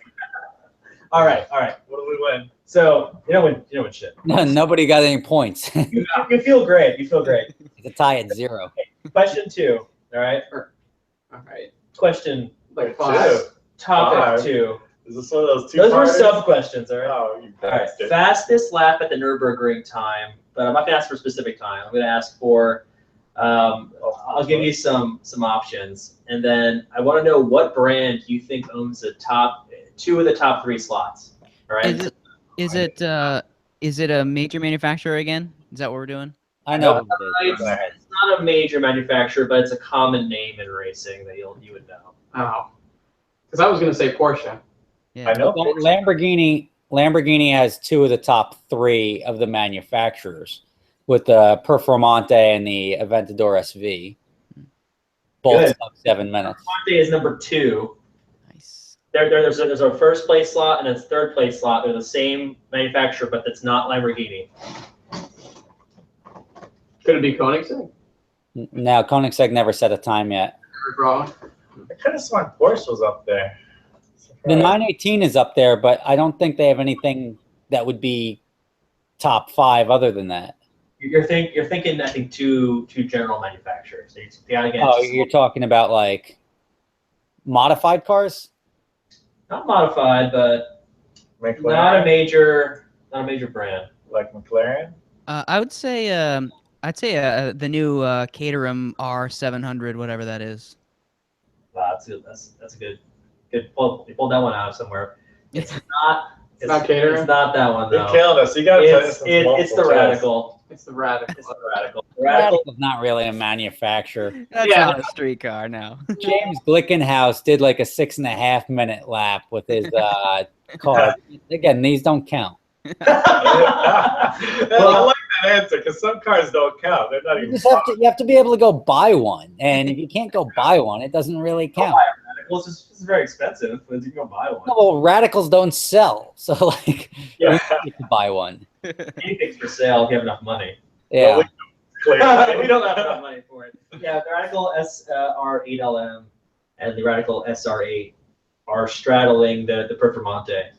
All right. What do we win? So you know when shit. No, nobody got any points. You feel great. You feel great. It's a tie at 0. Question 2. All right. All right. Question Like 5. Topic 5. 2. Is this one of those two? Those were parters? sub questions. All right. Oh, you All right. bastard. Fastest lap at the Nürburgring time, but I'm not going to ask for a specific time. I'm going to ask for. I'll give you some options, and then I want to know what brand you think owns the top 2 of the top 3 slots. All right. Is it a major manufacturer again? Is that what we're doing? I know. It's not a major manufacturer, but it's a common name in racing that you would know. Oh. Because I was going to say Porsche. Yeah. I know. Lamborghini has 2 of the top 3 of the manufacturers, with the Performante and the Aventador SV. Both Good. sub 7 minutes. Monte is number 2. Nice. There's a first place slot and a third place slot. They're the same manufacturer, but it's not Lamborghini. Could it be Koenigsegg? Now, Koenigsegg never set a time yet. Wrong. I could have sworn Porsche was up there. The 918 is up there, but I don't think they have anything that would be top 5 other than that. You're thinking I think two general manufacturers. So you gotta get You're talking about like modified cars? not modified, but McLaren, not a major brand. like McLaren. I would say the new Caterham R700, whatever that is. Wow, that's a good pull. You pulled that one out of somewhere. It's not. not Caterham? It's not that one You're though. killing us. You got to tell us It's the Radical. It's the Radical. It's the Radical. The Radical. Radical's not really a manufacturer. That's not a street car now. James Glickenhaus did like a 6.5 minute lap with his car. Again, these don't count. I like that answer because some cars don't count. They're not even. You have to be able to go buy one, and if you can't go buy one, it doesn't really count. Well, it's very expensive. But you can go buy one. No, well, radicals don't sell, so like Yeah. you can buy one. Anything's for sale if you have enough money. Yeah. We don't have enough money for it. Yeah, the Radical SR8LM and the Radical SR8 are straddling the Performante.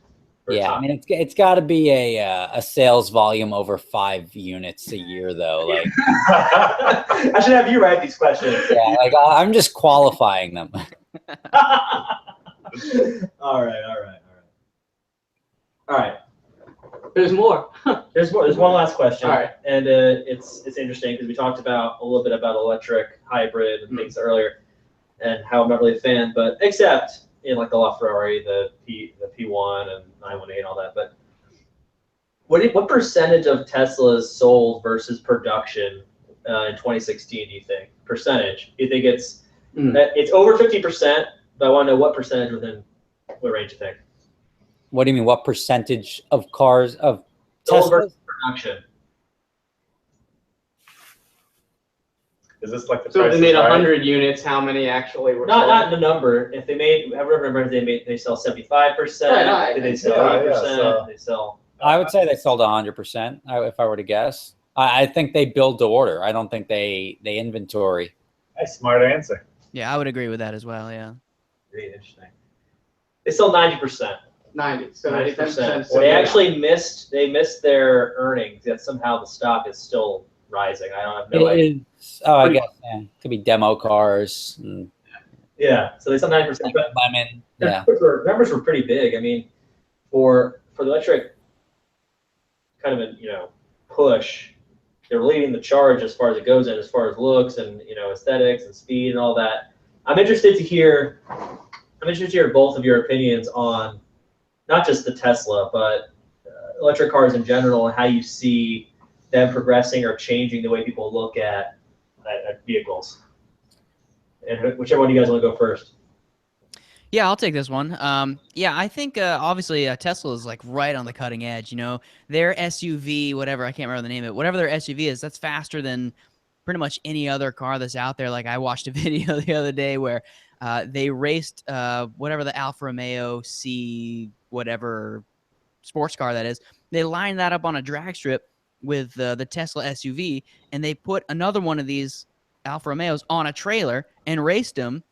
Yeah, I mean it's got to be a sales volume over 5 units a year though. Like I should have you write these questions. yeah, like I'm just qualifying them. All right. There's more. There's one last question. All right. And it's interesting because we talked about a little bit about electric, hybrid, and things earlier, and how I'm not really a fan, but except in like the LaFerrari, the P1 and 918 and all that. But what percentage of Teslas sold versus production in 2016 do you think? Percentage? Do you think it's over 50%? But I want to know what percentage within what range you think? What do you mean? What percentage of cars of Sold Teslas? versus production. Is this like the So if Price they is made Right? 100 units, how many actually were sold? Not the number. If they made however number they sell 75%. Right, Did they sell yeah, 80%? so- They sell. I would say they sold 100%. If I were to guess, I think they build to order. I don't think they inventory. Nice, smart answer. Yeah, I would agree with that as well. Yeah. Very interesting. They sell 90%. 90. So 90%. 10%. So they actually missed their earnings. Yet somehow the stock is still rising. I don't have no idea. I guess yeah. Could be demo cars. And Yeah. So they sell 90%. But lemon. Yeah. numbers were pretty big. I mean, for the electric kind of a push, they're leading the charge as far as it goes and as far as looks and aesthetics and speed and all that. I'm interested to hear both of your opinions on not just the Tesla, but electric cars in general, and how you see them progressing or changing the way people look at vehicles. And whichever one you guys want to go first. Yeah, I'll take this one. Yeah, I think obviously Tesla is like right on the cutting edge. You know, their SUV, whatever, I can't remember the name of it, whatever their SUV is, that's faster than pretty much any other car that's out there. Like I watched a video the other day where they raced whatever the Alfa Romeo C whatever sports car that is. They lined that up on a drag strip with the Tesla SUV, and they put another one of these Alfa Romeos on a trailer and raced them,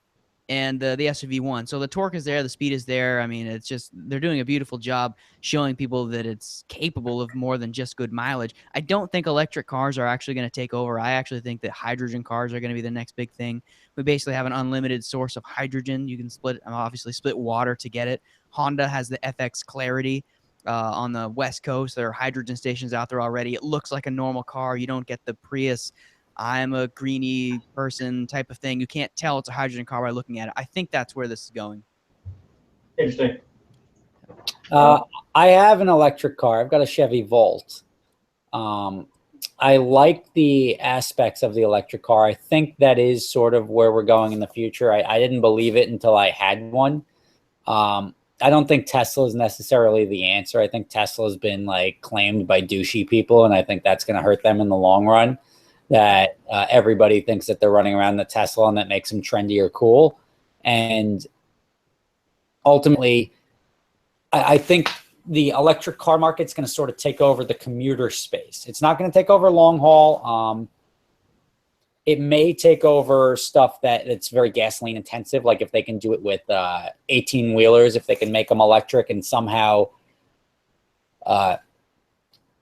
and the SUV won. So the torque is there, the speed is there. I mean, it's just they're doing a beautiful job showing people that it's capable of more than just good mileage. I don't think electric cars are actually going to take over. I actually think that hydrogen cars are going to be the next big thing. We basically have an unlimited source of hydrogen. You can obviously split water to get it. Honda has the FX Clarity on the West Coast. There are hydrogen stations out there already. It looks like a normal car. You don't get the Prius I'm a greeny person type of thing. You can't tell it's a hydrogen car by looking at it. I think that's where this is going. Interesting. I have an electric car. I've got a Chevy Volt. I like the aspects of the electric car. I think that is sort of where we're going in the future. I didn't believe it until I had one. I don't think Tesla is necessarily the answer. I think Tesla has been like claimed by douchey people, and I think that's going to hurt them in the long run. That everybody thinks that they're running around the Tesla and that makes them trendy or cool. And ultimately, I think the electric car market's going to sort of take over the commuter space. It's not going to take over long haul. It may take over stuff that's very gasoline intensive, like if they can do it with 18-wheelers, if they can make them electric and somehow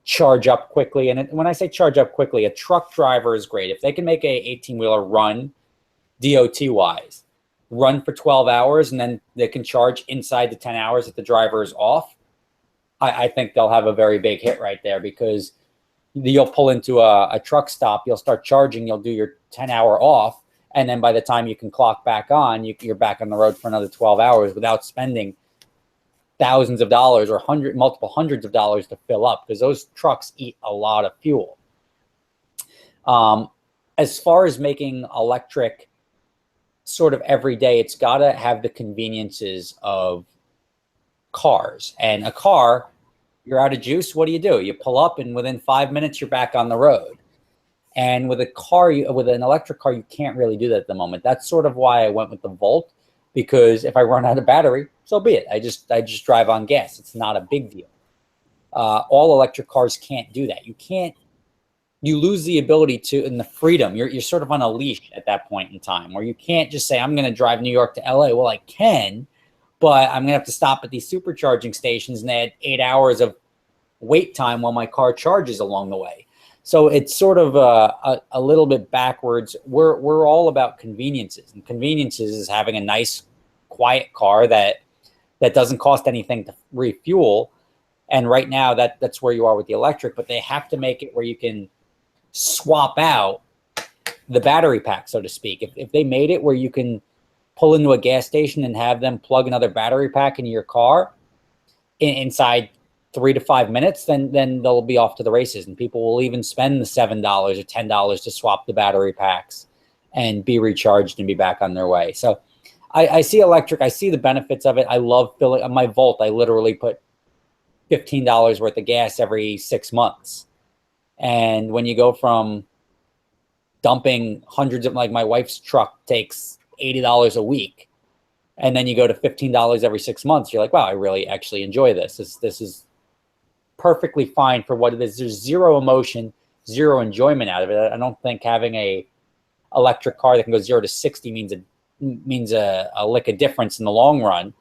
charge up quickly. And when I say charge up quickly, a truck driver is great. If they can make a 18-wheeler run DOT-wise, run for 12 hours, and then they can charge inside the 10 hours that the driver is off, I think they'll have a very big hit right there, because you'll pull into a truck stop, you'll start charging, you'll do your 10-hour off, and then by the time you can clock back on, you're back on the road for another 12 hours without spending thousands of dollars or multiple hundreds of dollars to fill up, because those trucks eat a lot of fuel. As far as making electric sort of every day, it's got to have the conveniences of cars. And a car, you're out of juice, what do? You pull up, and within 5 minutes, you're back on the road. And with a car, with an electric car, you can't really do that at the moment. That's sort of why I went with the Volt, because if I run out of battery, so be it. I just drive on gas. It's not a big deal. All electric cars can't do that. You lose the ability to, and the freedom. You're sort of on a leash at that point in time, where you can't just say, I'm going to drive New York to LA. Well, I can, but I'm going to have to stop at these supercharging stations and add 8 hours of wait time while my car charges along the way. So it's sort of a little bit backwards. We're all about conveniences, and conveniences is having a nice, quiet car that doesn't cost anything to refuel. And right now, that's where you are with the electric. But they have to make it where you can swap out the battery pack, so to speak. If they made it where you can pull into a gas station and have them plug another battery pack into your car inside 3 to 5 minutes, then they'll be off to the races, and people will even spend the $7 or $10 to swap the battery packs and be recharged and be back on their way. So I see electric. I see the benefits of it. I love filling my Volt. I literally put $15 worth of gas every 6 months. And when you go from dumping hundreds of, like my wife's truck takes $80 a week, and then you go to $15 every 6 months, you're like, wow, I really actually enjoy this. This is perfectly fine for what it is. There's zero emotion, zero enjoyment out of it. I don't think having a electric car that can go 0 to 60 means a lick of difference in the long run.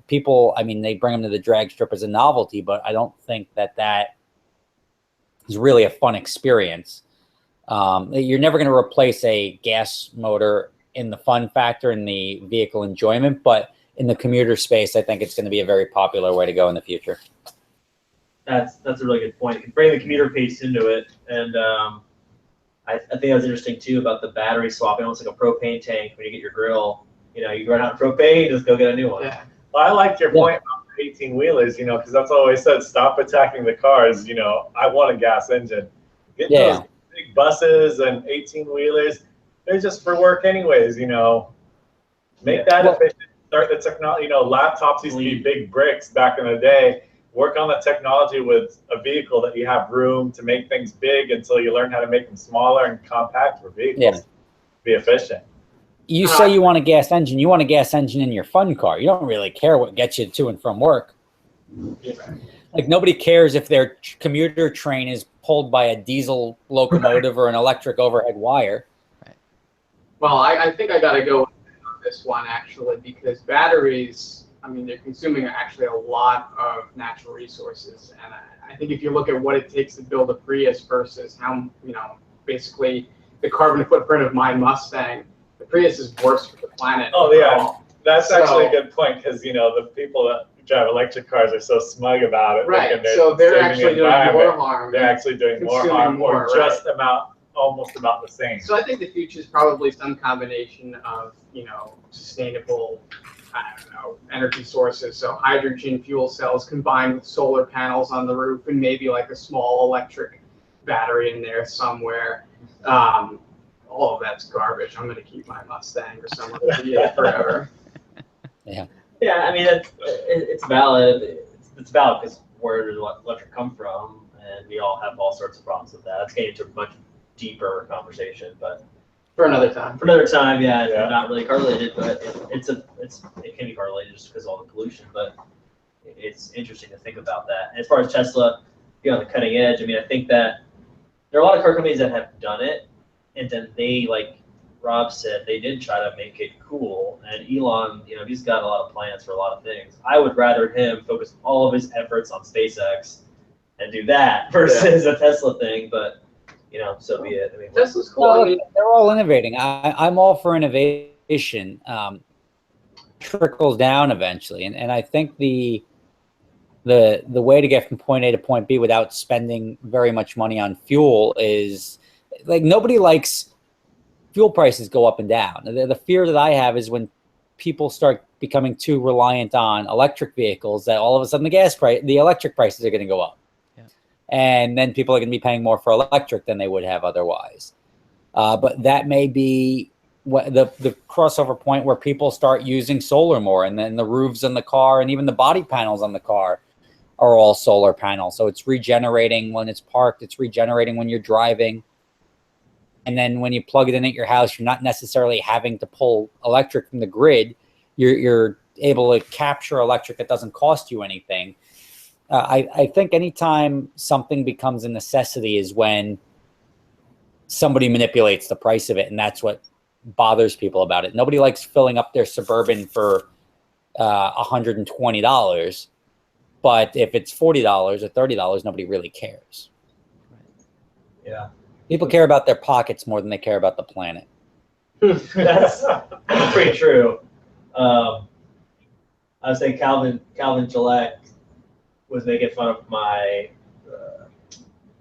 People, I mean, they bring them to the drag strip as a novelty, but I don't think that is really a fun experience. You're never going to replace a gas motor in the fun factor and the vehicle enjoyment, but in the commuter space, I think it's going to be a very popular way to go in the future. That's a really good point. You can bring the commuter piece into it, and I think that was interesting too about the battery swapping, almost like a propane tank. When you get your grill, you run out of propane, just go get a new one. Yeah. Well, I liked your point 18 wheelers, you know, because that's always said, stop attacking the cars. You know, I want a gas engine. Get those big buses and 18 wheelers. They're just for work anyways, you know. Make that efficient. Start the technology. You know, laptops used to be big bricks back in the day. Work on the technology with a vehicle that you have room to make things big until you learn how to make them smaller and compact for vehicles. Yeah. Be efficient. You say you want a gas engine. You want a gas engine in your fun car. You don't really care what gets you to and from work. Like nobody cares if their commuter train is pulled by a diesel locomotive or an electric overhead wire. Well, I think I got to go with this one actually, because batteries, I mean, they're consuming actually a lot of natural resources. And I think if you look at what it takes to build a Prius versus how, you know, basically the carbon footprint of my Mustang, the Prius is worse for the planet. Oh, yeah. That's actually a good point, because, you know, the people that drive electric cars are so smug about it. Right. So they're actually doing more harm. They're actually doing more harm, or just almost about the same. So I think the future is probably some combination of, you know, sustainable, I don't know, energy sources. So hydrogen fuel cells combined with solar panels on the roof, and maybe like a small electric battery in there somewhere. All of that's garbage. I'm going to keep my Mustang or some other V8 forever. Yeah, I mean, it's valid. It's valid because where does electric come from? And we all have all sorts of problems with that. It's getting into a much deeper conversation, but for another time. Yeah. Not really correlated, but it can be correlated just because of all the pollution. But it's interesting to think about that. And as far as Tesla being on the cutting edge, I mean, I think that there are a lot of car companies that have done it, and then they, like Rob said, they did try to make it cool. And Elon, you know, he's got a lot of plans for a lot of things. I would rather him focus all of his efforts on SpaceX and do that versus a Tesla thing. But you know, so be it. I mean, Tesla's cool. Well, they're all innovating. I'm all for innovation. Trickles down eventually, and I think the way to get from point A to point B without spending very much money on fuel is, like, nobody likes fuel prices go up and down. The fear that I have is when people start becoming too reliant on electric vehicles, that all of a sudden the electric prices are going to go up. And then people are going to be paying more for electric than they would have otherwise. But that may be the crossover point where people start using solar more, and then the roofs on the car and even the body panels on the car are all solar panels. So it's regenerating when it's parked, it's regenerating when you're driving. And then when you plug it in at your house, you're not necessarily having to pull electric from the grid. You're able to capture electric that doesn't cost you anything. I think anytime something becomes a necessity is when somebody manipulates the price of it, and that's what bothers people about it. Nobody likes filling up their Suburban for $120, but if it's $40 or $30, nobody really cares. Yeah. People care about their pockets more than they care about the planet. That's pretty true. I was saying Calvin Gillette was making fun of my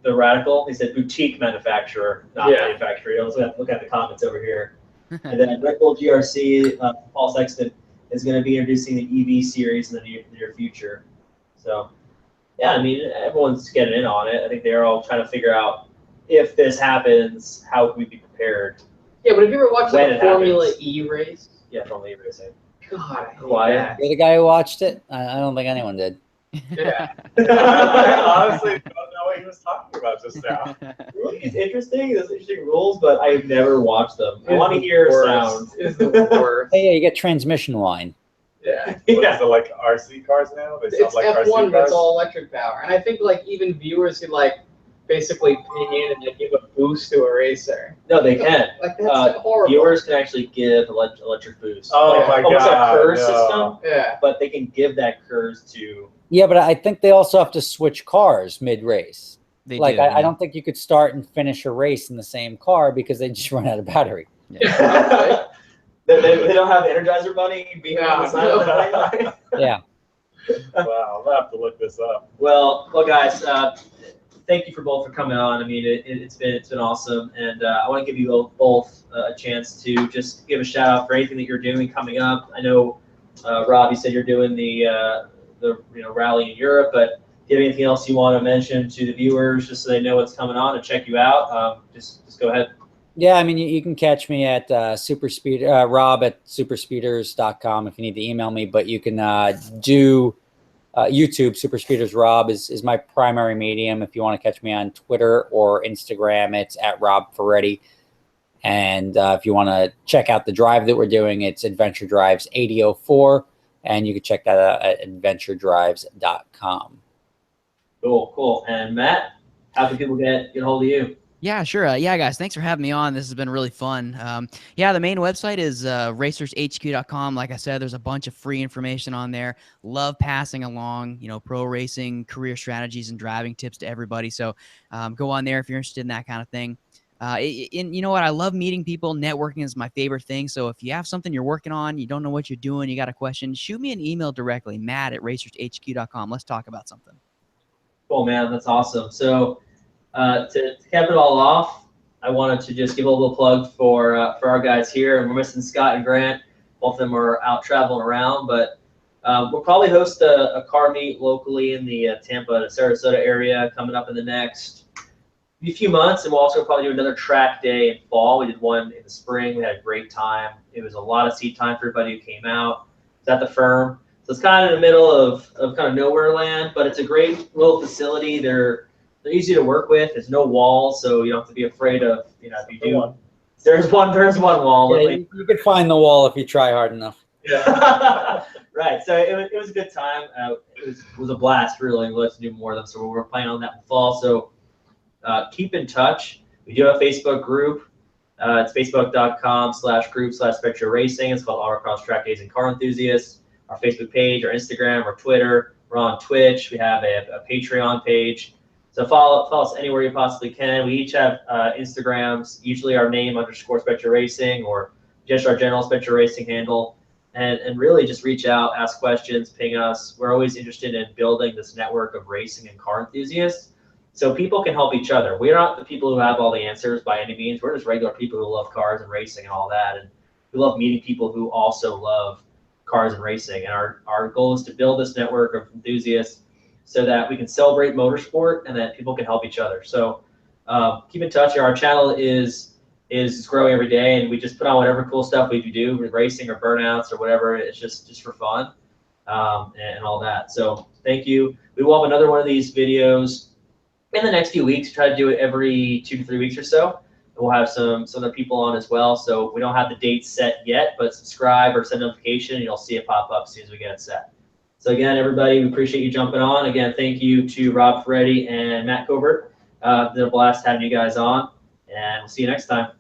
the Radical. He said boutique manufacturer, not manufacturer. You know, look at the comments over here. And then Red Bull GRC, Paul Sexton is going to be introducing the EV series in the near future. So, yeah, I mean, everyone's getting in on it. I think they're all trying to figure out, if this happens, how can we be prepared? Yeah, but have you ever watched the Formula E race? Yeah, Formula E racing. God, Quiet. You're the guy who watched it? I don't think anyone did. Yeah. I honestly don't know what he was talking about just now. It's interesting. There's interesting rules, but I've never watched them. I want to hear sound. It's the worst. Hey, yeah, you get transmission line. Yeah. What is it, like RC cars now? They sound It's like F1, RC but cars? it's all electric power. And I think, like, even viewers could, like, basically pay in and then give a boost to a racer. No, they can. Like, that's horrible. Viewers can actually give electric boost. Oh like, my almost God, a KERS no. system, Yeah. but they can give that KERS to. Yeah, but I think they also have to switch cars mid-race. They Like, do, I don't think you could start and finish a race in the same car because they just run out of battery. Yeah. they don't have the Energizer Bunny being on the side of the line. Yeah. Wow, I'll have to look this up. Well, guys, thank you for coming on. I mean, it's been awesome, and I want to give you both a chance to just give a shout out for anything that you're doing coming up. I know, Rob, you said you're doing the the rally in Europe. But if you have anything else you want to mention to the viewers, just so they know what's coming on and check you out, just go ahead. Yeah, I mean, you can catch me at Rob at superspeeders.com if you need to email me, but you can do YouTube. Super Speeders Rob is my primary medium. If you want to catch me on Twitter or Instagram, it's at Rob Ferretti. And if you want to check out the drive that we're doing, it's Adventure Drives 8004, and you can check that out at adventuredrives.com. Cool. And Matt, how can people get a hold of you? Yeah, sure. Yeah, guys, thanks for having me on. This has been really fun. Yeah, the main website is racershq.com. Like I said, there's a bunch of free information on there. Love passing along, pro racing, career strategies, and driving tips to everybody. So go on there if you're interested in that kind of thing. And you know what? I love meeting people. Networking is my favorite thing. So if you have something you're working on, you don't know what you're doing, you got a question, shoot me an email directly, matt@racershq.com. Let's talk about something. Cool, man. That's awesome. So to cap it all off, I wanted to just give a little plug for our guys here. And we're missing Scott and Grant. Both of them are out traveling around, but we'll probably host a car meet locally in the Tampa to Sarasota area coming up in the next few months, and we'll also probably do another track day in fall. We did one in the spring. We had a great time. It was a lot of seat time for everybody who came out. It's at the firm. So it's kind of in the middle of kind of nowhere land, but it's a great little facility. They're easy to work with. There's no walls, so you don't have to be afraid of, if you do. There's one wall. Yeah, you could find the wall if you try hard enough. Yeah. Right. So it was a good time. It was a blast, really. We'd like to do more of them, so we're planning on that in fall. So keep in touch. We do have a Facebook group. It's facebook.com/group/Spectro Racing. It's called Autocross Track Days and Car Enthusiasts. Our Facebook page, our Instagram, our Twitter. We're on Twitch. We have a Patreon page. So follow us anywhere you possibly can. We each have Instagrams, usually our name _Spectro Racing or just our general Spectro Racing handle. And really just reach out, ask questions, ping us. We're always interested in building this network of racing and car enthusiasts, so people can help each other. We're not the people who have all the answers by any means. We're just regular people who love cars and racing and all that. And we love meeting people who also love cars and racing. And our goal is to build this network of enthusiasts so that we can celebrate motorsport and that people can help each other. So keep in touch. Our channel is growing every day, and we just put on whatever cool stuff we do with racing or burnouts or whatever. It's just for fun and all that. So thank you. We will have another one of these videos in the next few weeks. Try to do it every 2 to 3 weeks or so. We'll have some other people on as well. So we don't have the dates set yet, but subscribe or send a notification, and you'll see it pop up as soon as we get it set. So again, everybody, we appreciate you jumping on. Again, thank you to Rob Ferretti and Matt Covert. It's been a blast having you guys on, and we'll see you next time.